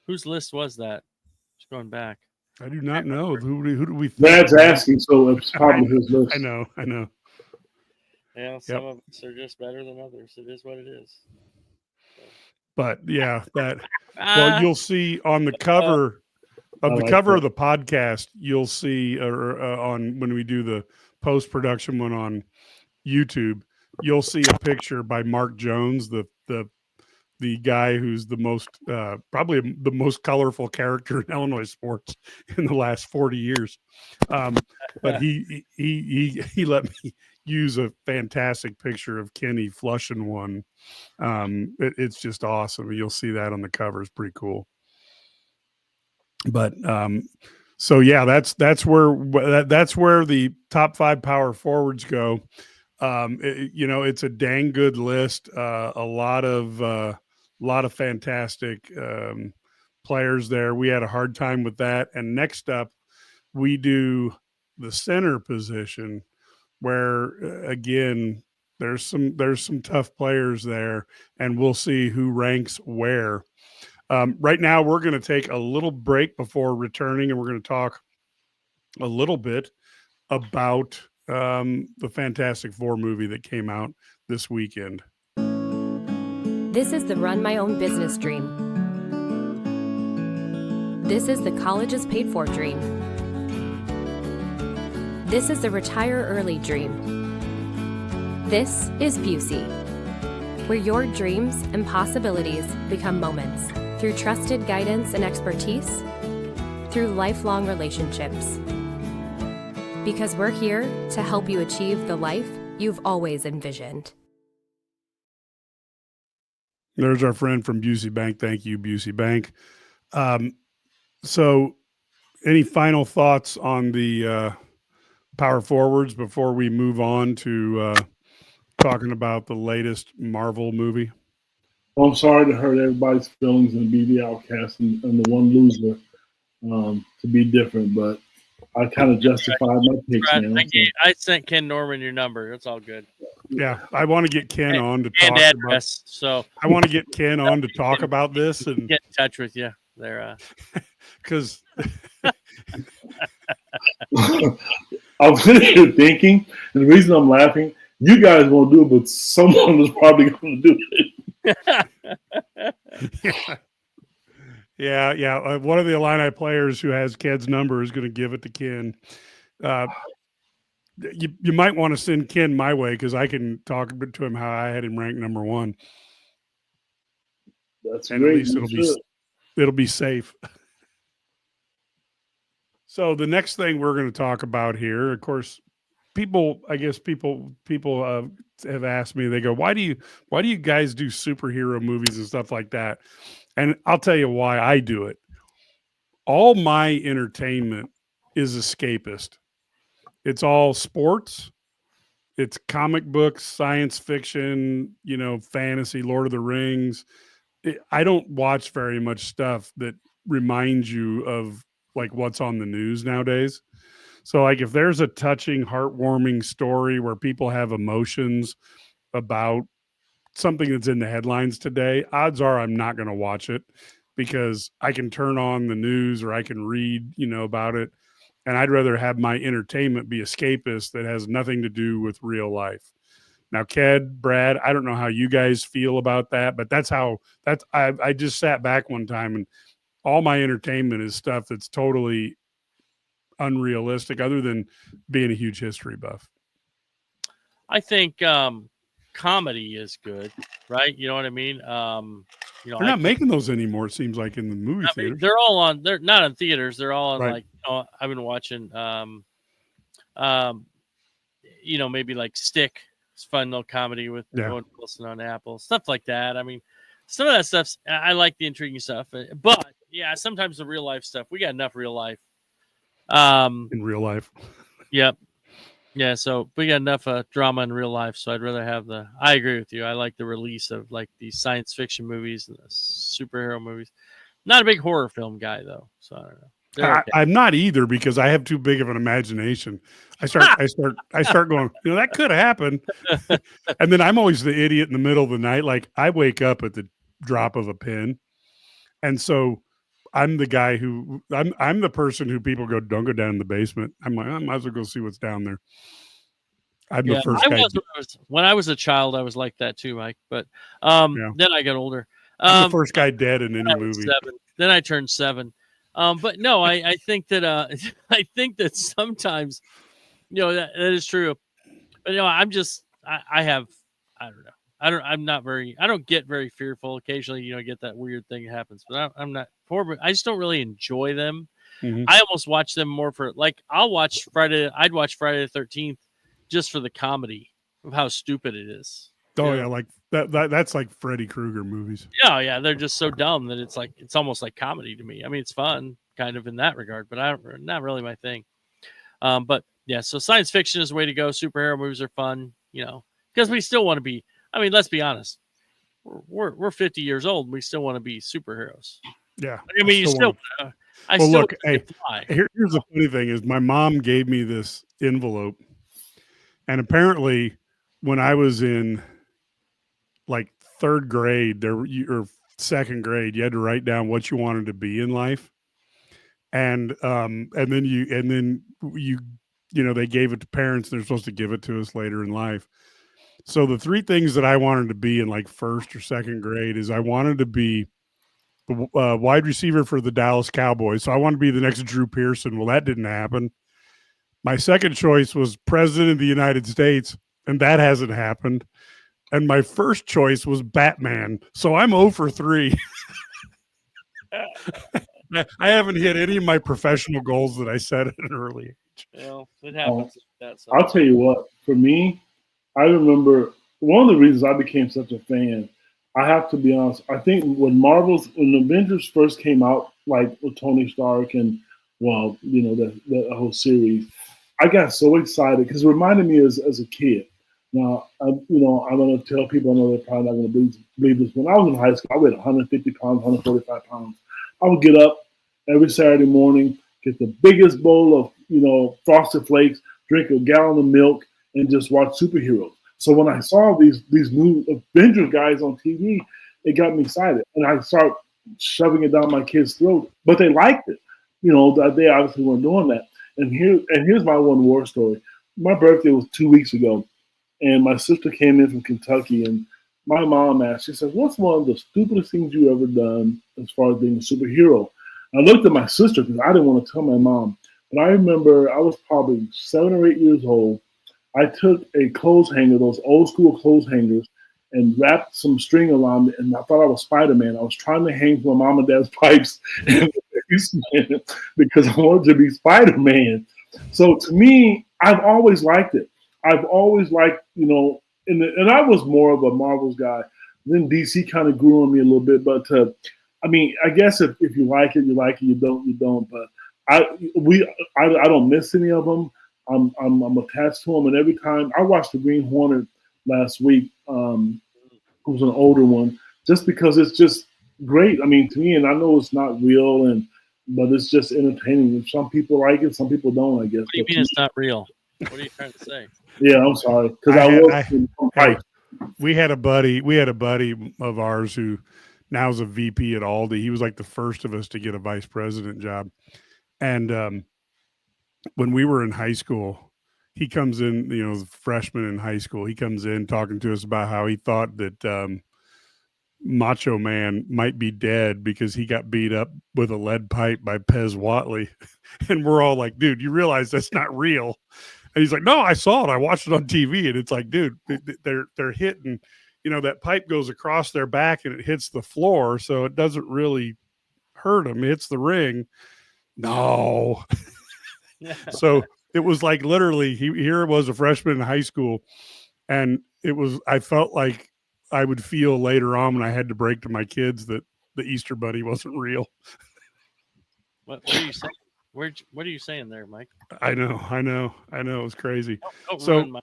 Whose list was that? Just going back. I do not know. Who do we think? Brad's asking, so it's probably his list. I know. Yeah, some of us are just better than others. It is what it is. But yeah, well, you'll see on the cover of the podcast, you'll see on when we do the post-production one on YouTube, you'll see a picture by Mark Jones, the guy who's the most probably the most colorful character in Illinois sports in the last 40 years. But he let me use a fantastic picture of Kenny flushing one. It's just awesome. You'll see that on the cover. It's pretty cool. But so yeah, that's where the top 5 power forwards go. It's a dang good list. A lot of fantastic players there. We had a hard time with that. And next up, we do the center position, where again, there's some tough players there, and we'll see who ranks where. Right now, we're going to take a little break before returning, and we're going to talk a little bit about the Fantastic Four movie that came out this weekend. This is the Run My Own Business dream. This is the colleges paid for dream. This is the retire early dream. This is Busey, where your dreams and possibilities become moments through trusted guidance and expertise, through lifelong relationships. Because we're here to help you achieve the life you've always envisioned. There's our friend from Busey Bank. Thank you, Busey Bank. So any final thoughts on the power forwards before we move on to talking about the latest Marvel movie? Well, I'm sorry to hurt everybody's feelings and be the outcast and the one loser to be different, but I kind of justified my picks, man. I sent Ken Norman your number. That's all good. Yeah, I want to get Ken on to talk and address. So I want to get Ken on to talk about this and get in touch with you there. Because I'm sitting here thinking, and the reason I'm laughing, you guys won't do it, but someone is probably going to do it. Yeah. One of the Illini players who has Ken's number is going to give it to Ken. You might want to send Ken my way because I can talk to him how I had him ranked number one. That's and great. At least it'll be safe. So the next thing we're going to talk about here, of course, people have asked me, they go, why do you guys do superhero movies and stuff like that? And I'll tell you why I do it. All my entertainment is escapist. It's all sports. It's comic books, science fiction, fantasy, Lord of the Rings. I don't watch very much stuff that reminds you of like what's on the news nowadays. So like if there's a touching, heartwarming story where people have emotions about something that's in the headlines today, odds are I'm not going to watch it because I can turn on the news or I can read, about it. And I'd rather have my entertainment be escapist that has nothing to do with real life. Now, Brad, I don't know how you guys feel about that, but I just sat back one time and all my entertainment is stuff that's totally unrealistic other than being a huge history buff. I think comedy is good, right? You know what I mean? They're not making those anymore, it seems like, in the movie theaters. They're not in theaters. They're all on right. I've been watching maybe like Stick. It's fun little comedy with Owen Wilson on Apple, stuff like that. I mean, some of that stuff's I like the intriguing stuff, but yeah, sometimes the real life stuff, we got enough real life. In real life. Yep. Yeah, so we got enough drama in real life, so I'd rather have I agree with you. I like the release of like these science fiction movies and the superhero movies. Not a big horror film guy though, so I don't know. Okay. I'm not either because I have too big of an imagination. I start going, that could happen. And then I'm always the idiot in the middle of the night. Like I wake up at the drop of a pin. And so I'm the guy I'm the person who people go, don't go down in the basement. I'm like, I might as well go see what's down there. I'm the first guy. When I was a child, I was like that too, Mike. But then I got older. I'm the first guy dead in any movie. 7. Then I turned 7. But no, I think that I think that sometimes, that is true. But I don't get very fearful. Occasionally, I get that weird thing that happens, but I'm not for. I just don't really enjoy them. Mm-hmm. I almost watch them more for I'd watch Friday the 13th just for the comedy of how stupid it is. Oh yeah, like that's like Freddy Krueger movies. Yeah, they're just so dumb that it's almost like comedy to me. I mean, it's fun kind of in that regard, but not really my thing. But yeah, so science fiction is the way to go. Superhero movies are fun, because we still want to be. I mean, let's be honest. We're 50 years old. And we still want to be superheroes. Yeah. I mean, here's the funny thing is my mom gave me this envelope And apparently, when I was in like third grade, or second grade, you had to write down what you wanted to be in life, and then they gave it to parents. They're supposed to give it to us later in life. So the three things that I wanted to be in like first or second grade is I wanted to be the wide receiver for the Dallas Cowboys. So I wanted to be the next Drew Pearson. Well, that didn't happen. My second choice was president of the United States, and that hasn't happened. And my first choice was Batman. So I'm 0 for 3. I haven't hit any of my professional goals that I set at an early age. Well, it happens. I'll tell you what, for me, I remember one of the reasons I became such a fan, I have to be honest, I think when the Avengers first came out, like with Tony Stark and, well, the whole series, I got so excited because it reminded me as a kid. Now, I'm going to tell people, I know they're probably not going to believe this. When I was in high school, I weighed 150 pounds, 145 pounds. I would get up every Saturday morning, get the biggest bowl of, Frosted Flakes, drink a gallon of milk, and just watch superheroes. So when I saw these new Avengers guys on TV, it got me excited. And I started shoving it down my kids' throat. But they liked it. They obviously weren't doing that. And here's my one war story. My birthday was 2 weeks ago. And my sister came in from Kentucky, and my mom asked, she said, what's one of the stupidest things you ever done as far as being a superhero? And I looked at my sister because I didn't want to tell my mom. But I remember I was probably 7 or 8 years old. I took a clothes hanger, those old school clothes hangers, and wrapped some string around it, and I thought I was Spider-Man. I was trying to hang from my mom and dad's pipes because I wanted to be Spider-Man. So to me, I've always liked it. I've always liked, and I was more of a Marvels guy. Then DC kind of grew on me a little bit. But, I guess if you like it, you like it. You don't. But I don't miss any of them. I'm attached to them. And every time I watched the Green Hornet last week, who was an older one, just because it's just great. To me, and I know it's not real, but it's just entertaining. Some people like it, some people don't, I guess. What do you mean it's not real? What are you trying to say? Yeah, I'm sorry. Because we had a buddy of ours who now is a VP at Aldi. He was like the first of us to get a vice president job. And when we were in high school, he comes in, freshman in high school, he comes in talking to us about how he thought that Macho Man might be dead because he got beat up with a lead pipe by Pez Whatley. And we're all like, dude, you realize that's not real. And he's like, no, I saw it. I watched it on TV. And it's like, dude, they're hitting, that pipe goes across their back and it hits the floor. So it doesn't really hurt them. It hits the ring. No. So it was like literally here was a freshman in high school. And I felt like I would feel later on when I had to break to my kids that the Easter Bunny wasn't real. What are you saying? What are you saying there, Mike? I know. It was crazy. Don't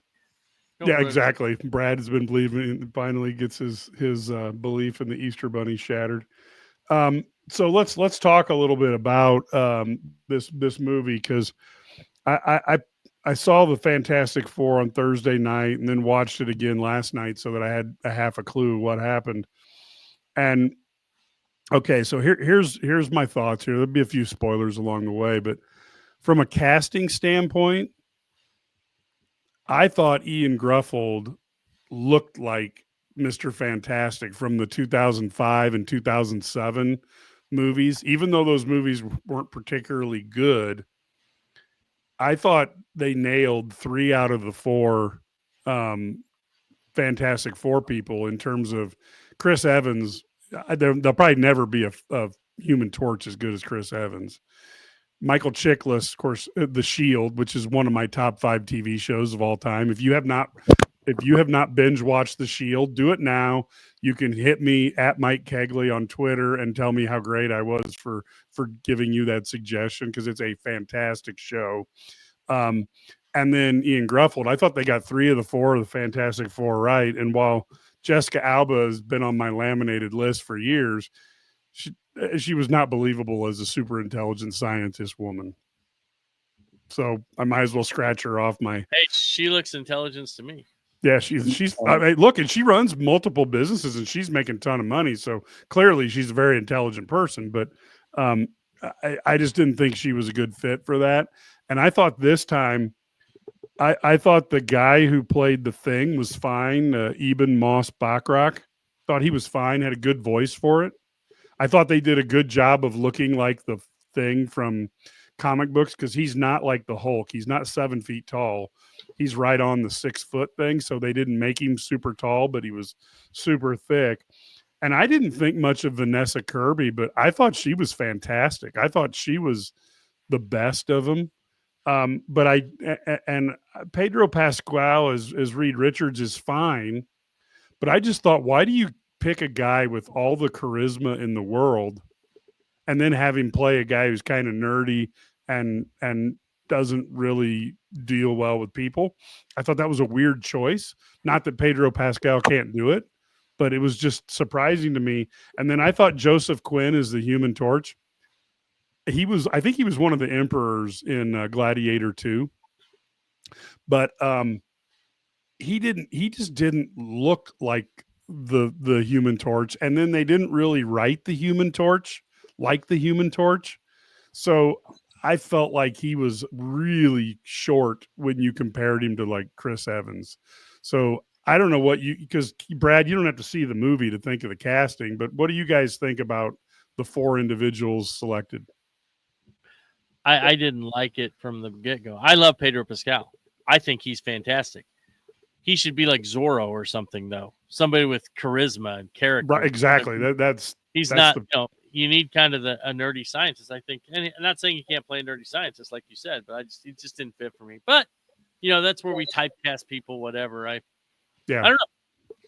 exactly. Brad has been believing, finally gets his belief in the Easter Bunny shattered. So let's talk a little bit about this movie, because I saw the Fantastic Four on Thursday night and then watched it again last night so that I had a half a clue what happened. And okay, so here's my thoughts here. There'll be a few spoilers along the way, but from a casting standpoint, I thought Ian Gruffold looked like Mr. Fantastic from the 2005 and 2007 movies. Even though those movies weren't particularly good, I thought they nailed 3 out of the 4 Fantastic Four people in terms of Chris Evans. There'll probably never be a Human Torch as good as Chris Evans. Michael Chiklis, of course, The Shield, which is one of my top 5 TV shows of all time. If you have not binge watched The Shield, do it now. You can hit me at Mike Kegley on Twitter and tell me how great I was for giving you that suggestion, because it's a fantastic show. And then Ian Gruffold, I thought they got 3 of the 4 of the Fantastic Four right. And while Jessica Alba has been on my laminated list for years, she was not believable as a super intelligent scientist woman. So I might as well scratch her off my. Hey, she looks intelligence to me. Yeah, she's. I mean, look, and she runs multiple businesses, and she's making a ton of money. So clearly, she's a very intelligent person. But I just didn't think she was a good fit for that. And I thought this time, I thought the guy who played the Thing was fine. Eben Moss Bachrach, thought he was fine. Had a good voice for it. I thought they did a good job of looking like the Thing from comic books, because he's not like the Hulk. He's not 7 feet tall. He's right on the 6 foot thing. So they didn't make him super tall, but he was super thick. And I didn't think much of Vanessa Kirby, but I thought she was fantastic. I thought she was the best of them. But Pedro Pascal as Reed Richards is fine. But I just thought, why do you pick a guy with all the charisma in the world and then have him play a guy who's kind of nerdy and doesn't really deal well with people? I thought that was a weird choice. Not that Pedro Pascal can't do it, but it was just surprising to me. And then I thought Joseph Quinn is the Human Torch. I think he was one of the emperors in Gladiator 2, but he just didn't look like the Human Torch. And then they didn't really write the Human Torch like the Human Torch. So I felt like he was really short when you compared him to like Chris Evans. So I don't know because Brad, you don't have to see the movie to think of the casting, but what do you guys think about the 4 individuals selected? I didn't like it from the get-go. I love Pedro Pascal. I think he's fantastic. He should be like Zorro or something, though. Somebody with charisma and character. Right, exactly. He's not. You need kind of a nerdy scientist, I think. And I'm not saying you can't play a nerdy scientist, like you said, but it just didn't fit for me. But that's where we typecast people, whatever. I don't know.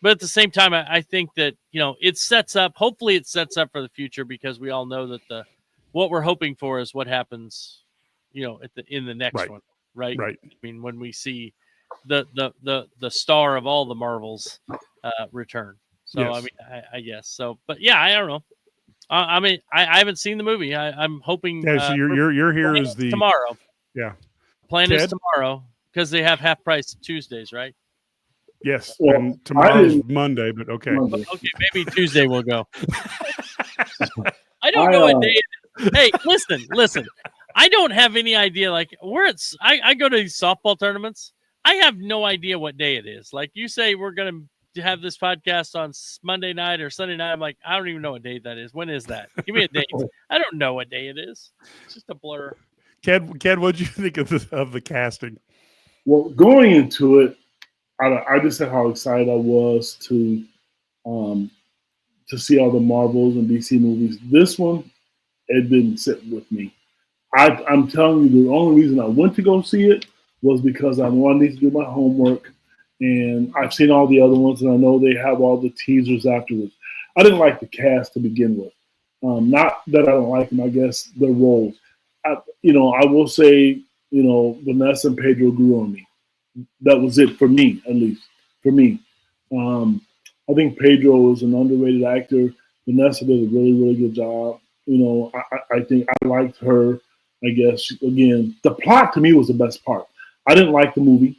But at the same time, I think that it sets up. Hopefully, it sets up for the future, because we all know that what we're hoping for is what happens, in the next one, right? Right. I mean, when we see the star of all the Marvels return. So yes. I mean, I guess so. But yeah, I don't know. I mean, I haven't seen the movie. I'm hoping. Yeah, so you're here is tomorrow. Yeah. Plan is tomorrow, because they have half price Tuesdays, right? Yes. Well, and tomorrow's Monday, but okay. Okay, maybe Tuesday we'll go. I don't know what day it is. Hey, listen. I don't have any idea. Like, I go to these softball tournaments. I have no idea what day it is. Like, you say we're going to have this podcast on Monday night or Sunday night. I'm like, I don't even know what day that is. When is that? Give me a date. I don't know what day it is. It's just a blur. Ken, what'd you think of the casting? Well, going into it, I just said how excited I was to see all the Marvels and DC movies. This one, it didn't sit with me. I'm telling you, the only reason I went to go see it was because I know I need to do my homework, and I've seen all the other ones, and I know they have all the teasers afterwards. I didn't like the cast to begin with. Not that I don't like them, I guess their roles. I will say, Vanessa and Pedro grew on me. That was it for me, at least for me. I think Pedro is an underrated actor. Vanessa did a really, really good job. I think I liked her. I guess, again, the plot to me was the best part. I didn't like the movie.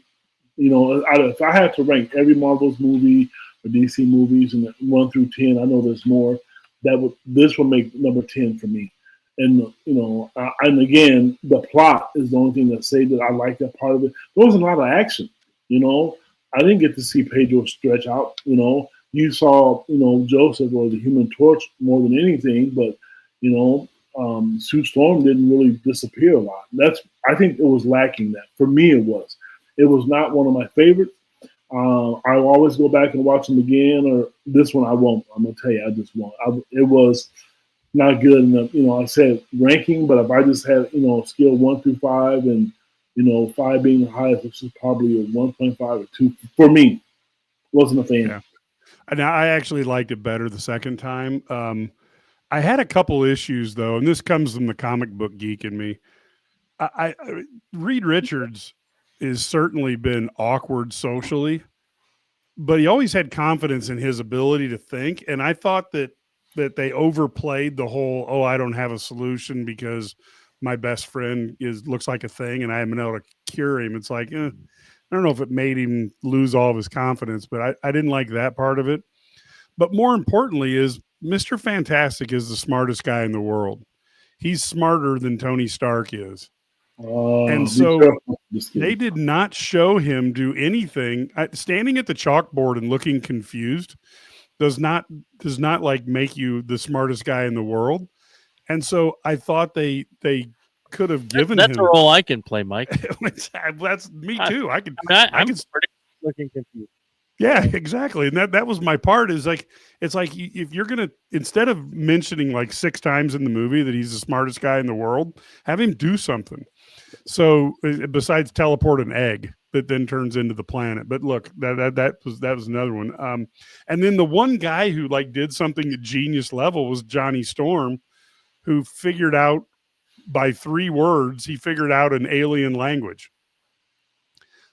If I had to rank every Marvel's movie or DC movies and 1 through 10, I know there's more. This would make number 10 for me. And and again, the plot is the only thing that saved it. I like that part of it. There wasn't a lot of action. I didn't get to see Pedro stretch out. You saw Joseph or the Human Torch more than anything, but Sue Storm didn't really disappear a lot. I think it was lacking that. For me, it was. It was not one of my favorites. I'll always go back and watch them again, or this one I won't. I'm going to tell you, I just won't. It was not good enough. I said ranking, but if I just had, scale 1 through 5 and, 5 being the highest, which is probably a 1.5 or 2 for me. Wasn't a fan. Yeah. And I actually liked it better the second time. I had a couple issues though, and this comes from the comic book geek in me. Reed Richards has certainly been awkward socially, but he always had confidence in his ability to think. And I thought that they overplayed the whole, I don't have a solution because my best friend looks like a thing and I haven't been able to cure him. It's like, I don't know if it made him lose all of his confidence, but I didn't like that part of it. But more importantly is Mr. Fantastic is the smartest guy in the world. He's smarter than Tony Stark is. And so they did not show him do anything. Standing at the chalkboard and looking confused does not like make you the smartest guy in the world. And so I thought they could have given that's him a role I can play, Mike. That's me too. I can looking confused. Yeah, exactly. And that was my part is like, it's like if you're going to, instead of mentioning like 6 times in the movie that he's the smartest guy in the world, have him do something. So besides teleport an egg that then turns into the planet. But look, that was another one. And then the one guy who like did something at genius level was Johnny Storm, who figured out by 3 words, he figured out an alien language.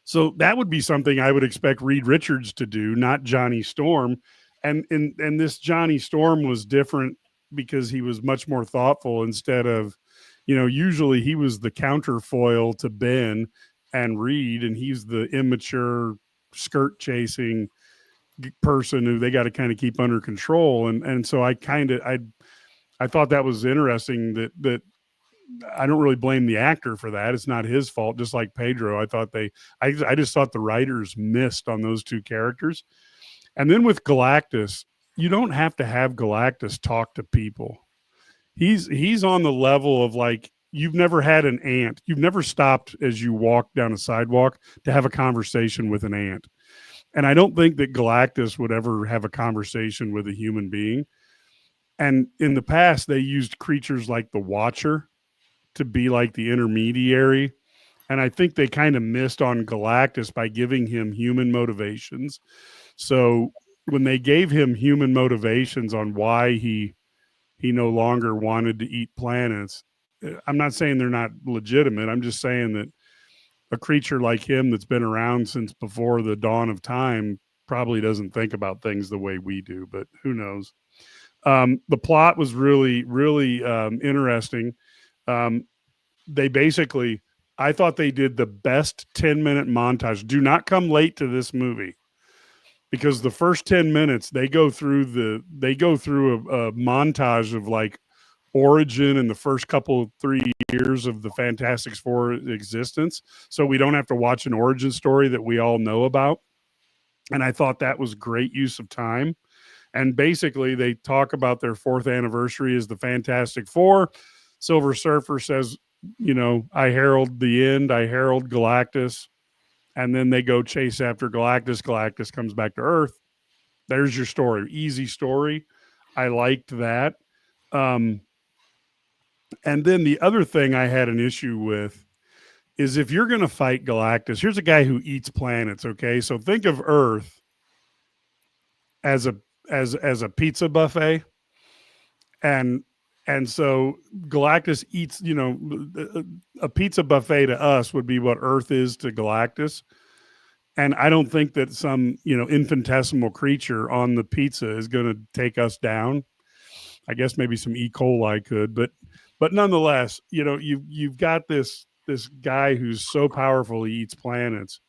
So that would be something I would expect Reed Richards to do, not Johnny Storm. And this Johnny Storm was different because he was much more thoughtful instead of, usually he was the counterfoil to Ben and Reed, and he's the immature skirt chasing person who they got to kind of keep under control. And so I thought that was interesting that I don't really blame the actor for that. It's not his fault. Just like Pedro, I just thought the writers missed on those 2 characters. And then with Galactus, you don't have to have Galactus talk to people. He's on the level of like, you've never had an ant. You've never stopped as you walk down a sidewalk to have a conversation with an ant. And I don't think that Galactus would ever have a conversation with a human being. And in the past, they used creatures like the Watcher to be like the intermediary. And I think they kind of missed on Galactus by giving him human motivations. So when they gave him human motivations on why he no longer wanted to eat planets, I'm not saying they're not legitimate. I'm just saying that a creature like him that's been around since before the dawn of time probably doesn't think about things the way we do, but who knows? The plot was really, really interesting. I thought they did the best 10-minute montage. Do not come late to this movie because the first 10 minutes they go through a montage of like origin and the first couple 3 years of the Fantastic Four existence. So we don't have to watch an origin story that we all know about. And I thought that was great use of time. And basically they talk about their 4th anniversary as the Fantastic Four. Silver Surfer says, I herald the end. I herald Galactus. And then they go chase after Galactus. Galactus comes back to Earth. There's your story. Easy story. I liked that. And then the other thing I had an issue with is if you're going to fight Galactus, here's a guy who eats planets. Okay. So think of Earth as a pizza buffet. And so Galactus eats, a pizza buffet to us would be what Earth is to Galactus. And I don't think that some, infinitesimal creature on the pizza is going to take us down. I guess maybe some E. coli could, but nonetheless, you've got this guy who's so powerful he eats planets.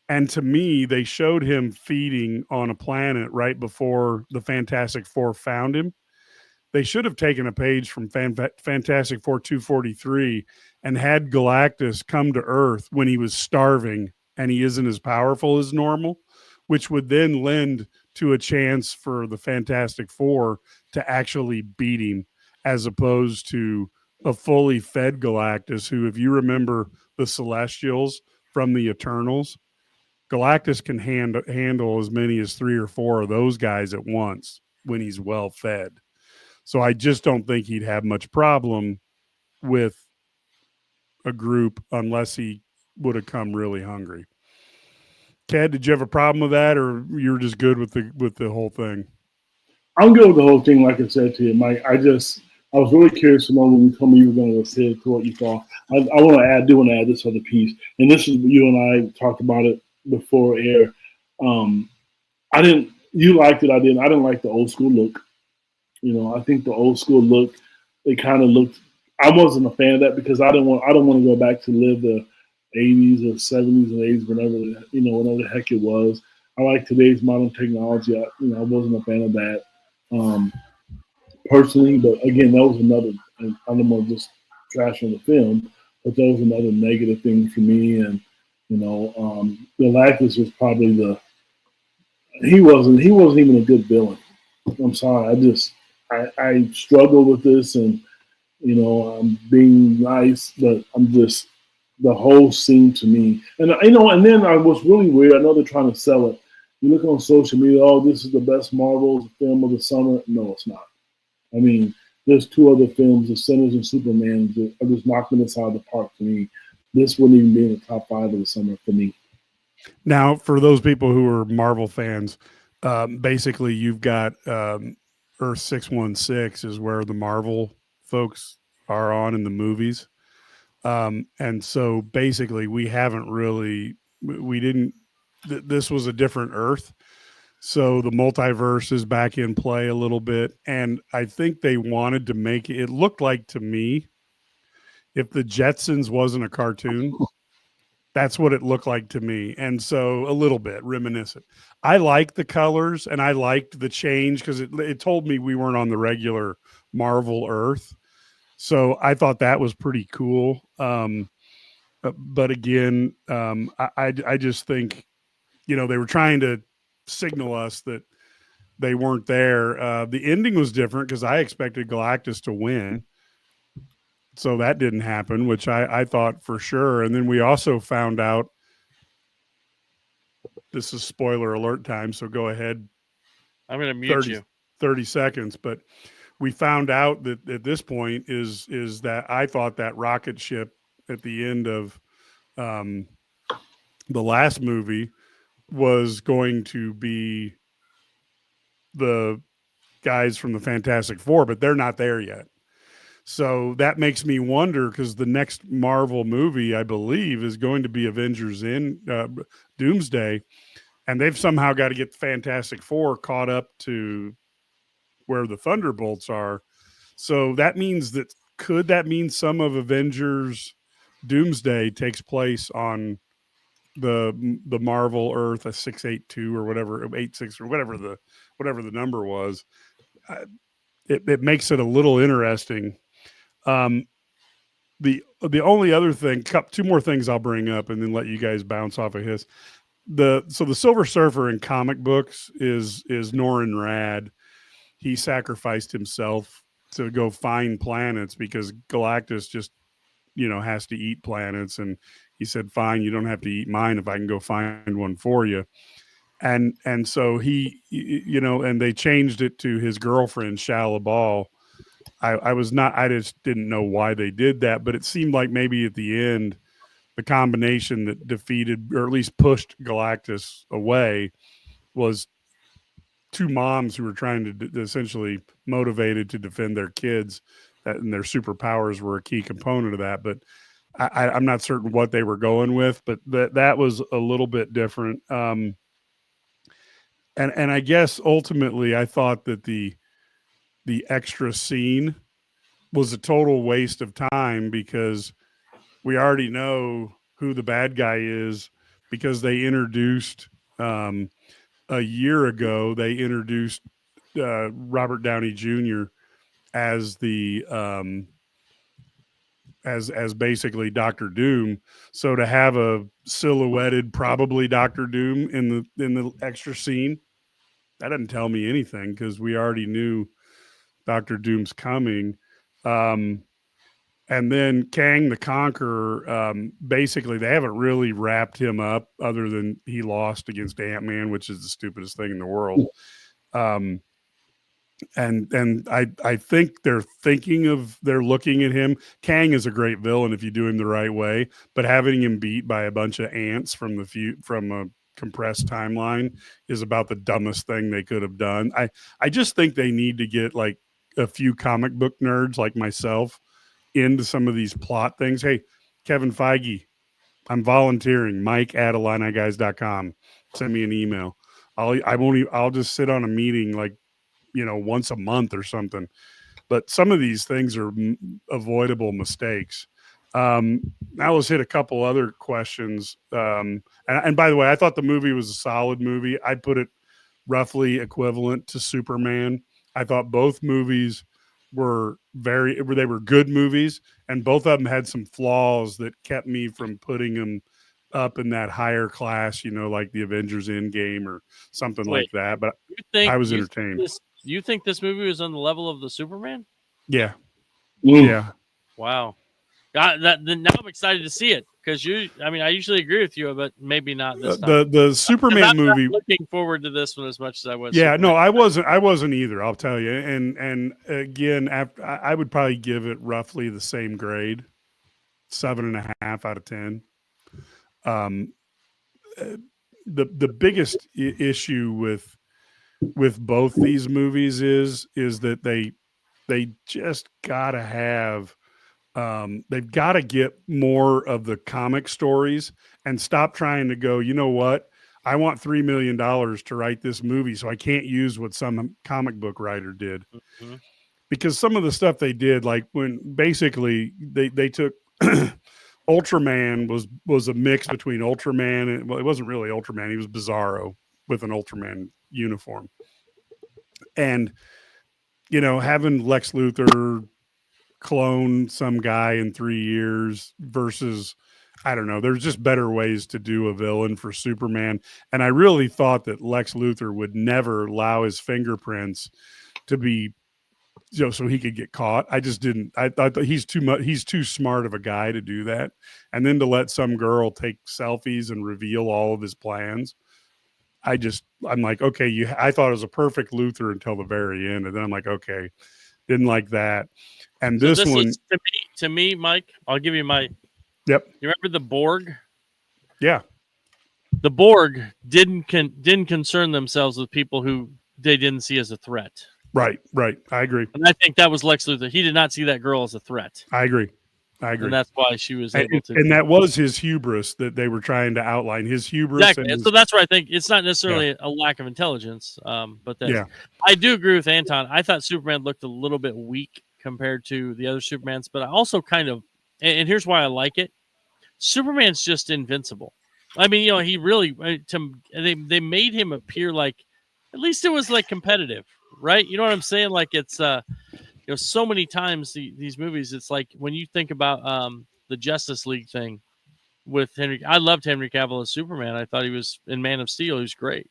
And to me, they showed him feeding on a planet right before the Fantastic Four found him. They should have taken a page from Fantastic Four 243 and had Galactus come to Earth when he was starving and he isn't as powerful as normal, which would then lend to a chance for the Fantastic Four to actually beat him, as opposed to a fully fed Galactus who, if you remember the Celestials from the Eternals, Galactus can handle as many as 3 or 4 of those guys at once when he's well fed. So I just don't think he'd have much problem with a group unless he would have come really hungry. Ted, did you have a problem with that, or you're just good with the whole thing? I'm good with the whole thing. Like I said to you, Mike, I was really curious to know when you told me you were going to say to what you thought. I want to add this other piece, and this is you and I talked about it before air. You liked it. I didn't like the old school look. I think the old school look, it kind of looked I wasn't a fan of that because I don't want to go back to live the 80s or 70s and 80s, whenever the heck it was. I like today's modern technology. I wasn't a fan of that personally, but again, that was another. I don't want to just trash on the film, but that was another negative thing for me. And Galactus was probably he wasn't even a good villain. I'm sorry, I struggle with this, and I'm being nice, but I'm just the whole scene to me. And and then I was really weird. I know they're trying to sell it. You look on social media, oh, this is the best Marvel film of the summer. No, it's not. I mean, there's two other films, The Sinners and Superman, that are just knocking this out of the park for me. This wouldn't even be in the top 5 of the summer for me. Now, for those people who are Marvel fans, basically you've got Earth 616 is where the Marvel folks are on in the movies. And so basically we didn't, this was a different Earth. So the multiverse is back in play a little bit. And I think they wanted to make it looked like to me, if the Jetsons wasn't a cartoon, that's what it looked like to me. And so a little bit reminiscent. I liked the colors and I liked the change because it told me we weren't on the regular Marvel Earth. So I thought that was pretty cool. But again, I just think, they were trying to signal us that they weren't there. The ending was different because I expected Galactus to win. So that didn't happen, which I thought for sure. And then we also found out, this is spoiler alert time, so go ahead. I'm going to mute you. 30 seconds. But we found out that at this point is that I thought that rocket ship at the end of the last movie was going to be the guys from the Fantastic Four, but they're not there yet. So that makes me wonder, because the next Marvel movie, I believe, is going to be Avengers in Doomsday, and they've somehow got to get the Fantastic Four caught up to where the Thunderbolts are. So that means that, could that mean some of Avengers Doomsday takes place on the Marvel Earth, a 682 or whatever, 86 or whatever the number was? It makes it a little interesting. The only other thing, two more things I'll bring up and then let you guys bounce off of his. So the Silver Surfer in comic books is Norrin Rad. He sacrificed himself to go find planets because Galactus just, has to eat planets. And he said, fine, you don't have to eat mine if I can go find one for you. And so he, and they changed it to his girlfriend, Shia LaBeouf. I just didn't know why they did that, but it seemed like maybe at the end, the combination that defeated, or at least pushed Galactus away, was two moms who were trying to essentially motivated to defend their kids, and their superpowers were a key component of that. But I'm not certain what they were going with, but that was a little bit different. And I guess ultimately I thought that the extra scene was a total waste of time, because we already know who the bad guy is, because they introduced a year ago, they introduced Robert Downey Jr. as the as basically Dr. Doom. So to have a silhouetted probably Dr. Doom in the extra scene, that doesn't tell me anything, because we already knew Dr. Doom's coming. And then Kang the Conqueror, basically they haven't really wrapped him up, other than he lost against Ant-Man, which is the stupidest thing in the world. And I think they're looking at him. Kang is a great villain if you do him the right way, but having him beat by a bunch of ants from a compressed timeline is about the dumbest thing they could have done. I just think they need to get like a few comic book nerds like myself into some of these plot things. Hey, Kevin Feige, I'm volunteering. Mike@IlliniGuys.com. Send me an email. I'll just sit on a meeting like, once a month or something. but some of these things are avoidable mistakes. Now let's hit a couple other questions. And by the way, I thought the movie was a solid movie. I'd put it roughly equivalent to Superman. I thought both movies were good movies, and both of them had some flaws that kept me from putting them up in that higher class, like the Avengers Endgame or something like that. But I was entertained. You think this movie was on the level of the Superman? Yeah. Yeah. Wow. Now I'm excited to see it because I usually agree with you, but maybe not this time. The Superman movie. I'm looking forward to this one as much as I was. Yeah, Superman. no, I wasn't either. I'll tell you. And again, I would probably give it roughly the same grade, 7.5 out of 10. The biggest issue with both these movies is that they just gotta have. They've got to get more of the comic stories and stop trying to go, you know what? I want $3 million to write this movie, so I can't use what some comic book writer did. Mm-hmm. Because some of the stuff they did, like when basically they took Ultraman was a mix between Ultraman and, well, it wasn't really Ultraman. He was Bizarro with an Ultraman uniform. And, having Lex Luthor clone some guy in 3 years versus, I don't know, there's just better ways to do a villain for Superman. And I really thought that Lex Luthor would never allow his fingerprints to be, so he could get caught. I just didn't. I thought that he's too smart of a guy to do that. And then to let some girl take selfies and reveal all of his plans. I'm like, okay, I thought it was a perfect Luthor until the very end. And then I'm like, okay, didn't like that. And this one, is, to me, Mike, I'll give you my. Yep. You remember the Borg? Yeah. The Borg didn't concern themselves with people who they didn't see as a threat. Right. I agree. And I think that was Lex Luthor. He did not see that girl as a threat. I agree. And that's why she was able to. And that was his hubris that they were trying to outline. His hubris. Exactly. And so that's where I think it's not necessarily a lack of intelligence. But I do agree with Anton. I thought Superman looked a little bit weak compared to the other Supermans, but I also kind of, and here's why I like it. Superman's just invincible. I mean, he really, they made him appear like, at least it was like competitive, right? You know what I'm saying? Like it's, so many times these movies, it's like when you think about the Justice League thing with Henry, I loved Henry Cavill as Superman. I thought he was in Man of Steel. He was great.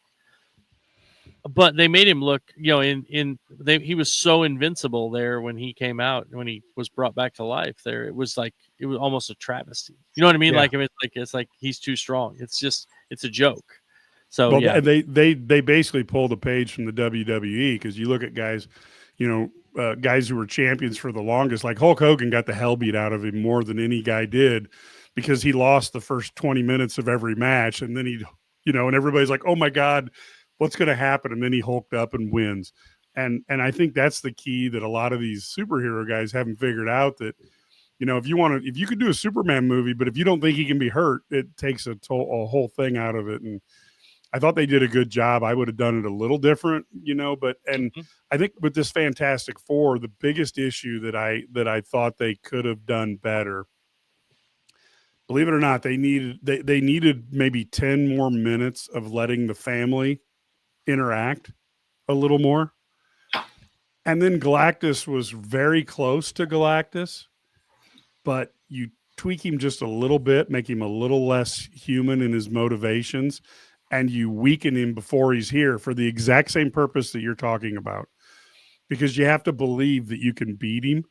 But they made him look, he was so invincible there when he came out, when he was brought back to life there. It was almost a travesty. You know what I mean? Yeah. It's like he's too strong. It's a joke. So they basically pulled a page from the WWE, because you look at guys, guys who were champions for the longest, like Hulk Hogan got the hell beat out of him more than any guy did, because he lost the first 20 minutes of every match. And then and everybody's like, oh my God, what's going to happen? And then he hulked up and wins. And I think that's the key that a lot of these superhero guys haven't figured out, that, if you could do a Superman movie, but if you don't think he can be hurt, it takes a whole thing out of it. And I thought they did a good job. I would have done it a little different, I think with this Fantastic Four, the biggest issue that I thought they could have done better, believe it or not, they needed maybe 10 more minutes of letting the family interact a little more. And then Galactus was very close to Galactus, but you tweak him just a little bit, make him a little less human in his motivations, and you weaken him before he's here for the exact same purpose that you're talking about, because you have to believe that you can beat him.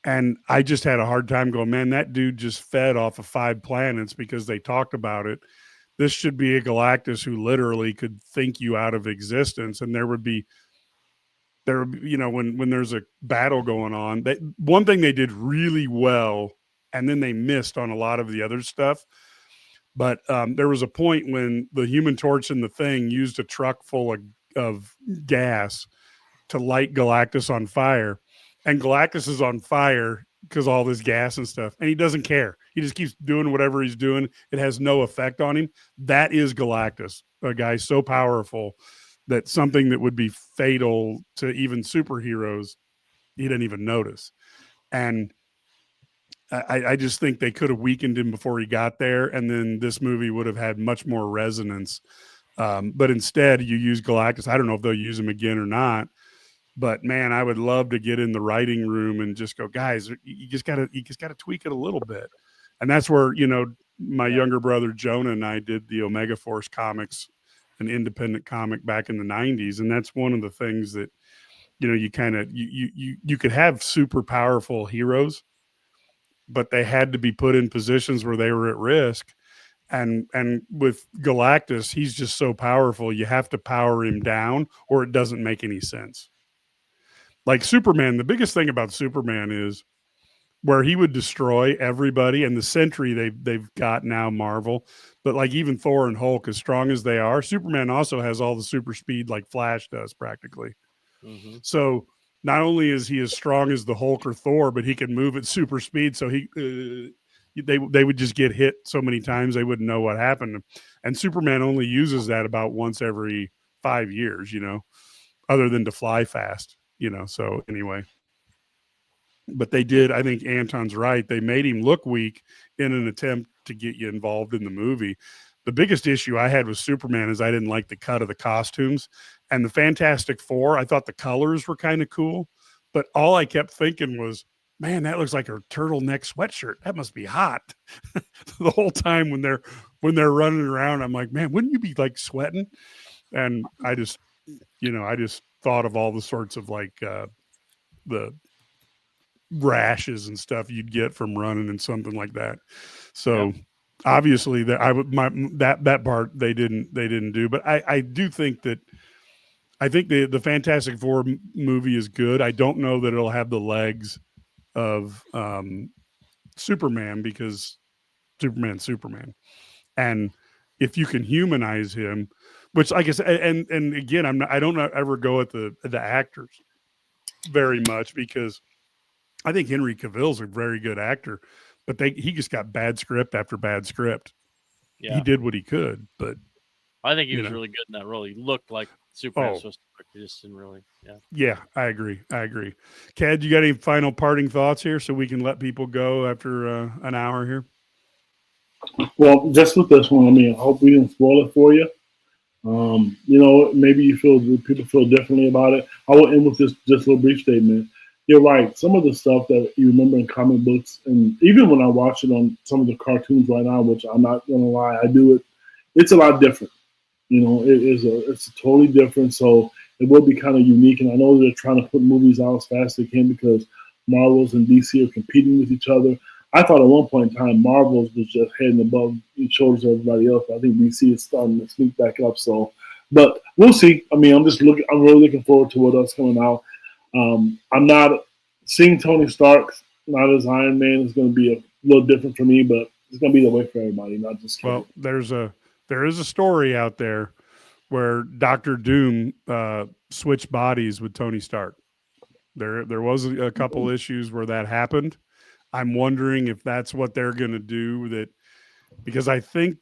And I just had a hard time going, man, that dude just fed off of 5 planets because they talked about it. This should be a Galactus who literally could think you out of existence. And there would be, when there's a battle going on, one thing they did really well, and then they missed on a lot of the other stuff. But there was a point when the Human Torch and the Thing used a truck full of gas to light Galactus on fire. And Galactus is on fire because all this gas and stuff. And he doesn't care. He just keeps doing whatever he's doing. It has no effect on him. That is Galactus, a guy so powerful that something that would be fatal to even superheroes, didn't even notice. And I just think they could have weakened him before he got there, and then this movie would have had much more resonance. But instead, you use Galactus. I don't know if they'll use him again or not. But man, I would love to get in the writing room and just go, guys, you just gotta tweak it a little bit. And that's where, my younger brother Jonah and I did the Omega Force comics, an independent comic back in the 90s. And that's one of the things that, you kind of you could have super powerful heroes, but they had to be put in positions where they were at risk. And with Galactus, he's just so powerful, you have to power him down or it doesn't make any sense. Like Superman, the biggest thing about Superman is where he would destroy everybody, and the Sentry they've got now, Marvel, but like even Thor and Hulk, as strong as they are, Superman also has all the super speed like Flash does practically. Mm-hmm. So not only is he as strong as the Hulk or Thor, but he can move at super speed. So they would just get hit so many times they wouldn't know what happened. And Superman only uses that about once every 5 years, other than to fly fast, So anyway, but they did. I think Anton's right. They made him look weak in an attempt to get you involved in the movie. The biggest issue I had with Superman is I didn't like the cut of the costumes, and the Fantastic Four. I thought the colors were kind of cool, but all I kept thinking was, man, that looks like a turtleneck sweatshirt. That must be hot. The whole time when they're running around, I'm like, man, wouldn't you be like sweating? And I just thought of all the sorts of like the rashes and stuff you'd get from running and something like that. So obviously that part they didn't do, but I do think that I think the Fantastic Four movie is good. I don't know that it'll have the legs of Superman, because Superman's Superman. And if you can humanize him, which I guess, and again, I don't ever go at the actors very much, because I think Henry Cavill's a very good actor, but he just got bad script after bad script. Yeah. He did what he could, but I think he was really good in that role. He looked like Superman was supposed to look. He just didn't really. Yeah, I agree. Cad, you got any final parting thoughts here so we can let people go after an hour here? Well, just with this one, I hope we didn't spoil it for you. Maybe people feel differently about it. I will end with this just a little brief statement. You're right. Some of the stuff that you remember in comic books, and even when I watch it on some of the cartoons right now, which I'm not going to lie, I do it. It's a lot different. It's totally different. So it will be kind of unique. And I know they're trying to put movies out as fast as they can because Marvel's and DC are competing with each other. I thought at one point in time Marvel's was just heading above each shoulders of everybody else. But I think DC is starting to sneak back up. So, but we'll see. I'm really looking forward to what else coming out. I'm not seeing Tony Stark not as Iron Man is going to be a little different for me, but it's going to be the way for everybody, not just kidding. Well, there is a story out there where Dr. Doom switched bodies with Tony Stark. There was a couple issues where that happened. I'm wondering if that's what they're going to do, because I think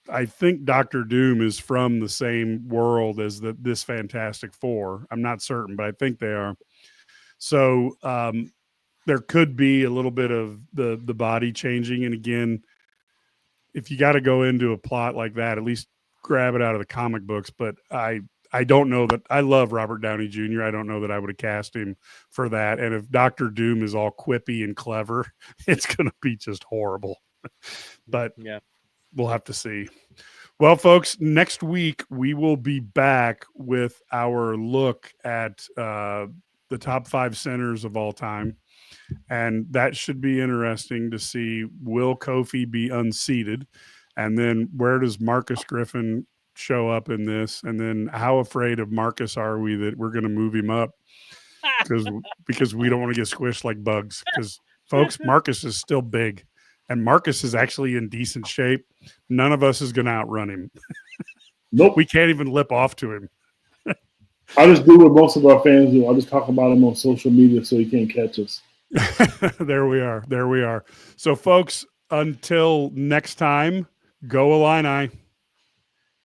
I think Dr. Doom is from the same world as this Fantastic Four. I'm not certain, but I think they are. So there could be a little bit of the body changing. And again, if you got to go into a plot like that, at least grab it out of the comic books. But I don't know that I love Robert Downey Jr. I don't know that I would have cast him for that. And if Dr. Doom is all quippy and clever, it's going to be just horrible. But yeah, we'll have to see. Well, folks, next week we will be back with our look at the top 5 centers of all time. And that should be interesting to see. Will Kofi be unseated? And then where does Marcus Griffin show up in this? And then how afraid of Marcus are we that we're going to move him up because we don't want to get squished like bugs? Because, folks, Marcus is still big. And Marcus is actually in decent shape. None of us is going to outrun him. Nope. We can't even lip off to him. I just do what most of our fans do. I just talk about him on social media so he can't catch us. There we are. So, folks, until next time, go Illini.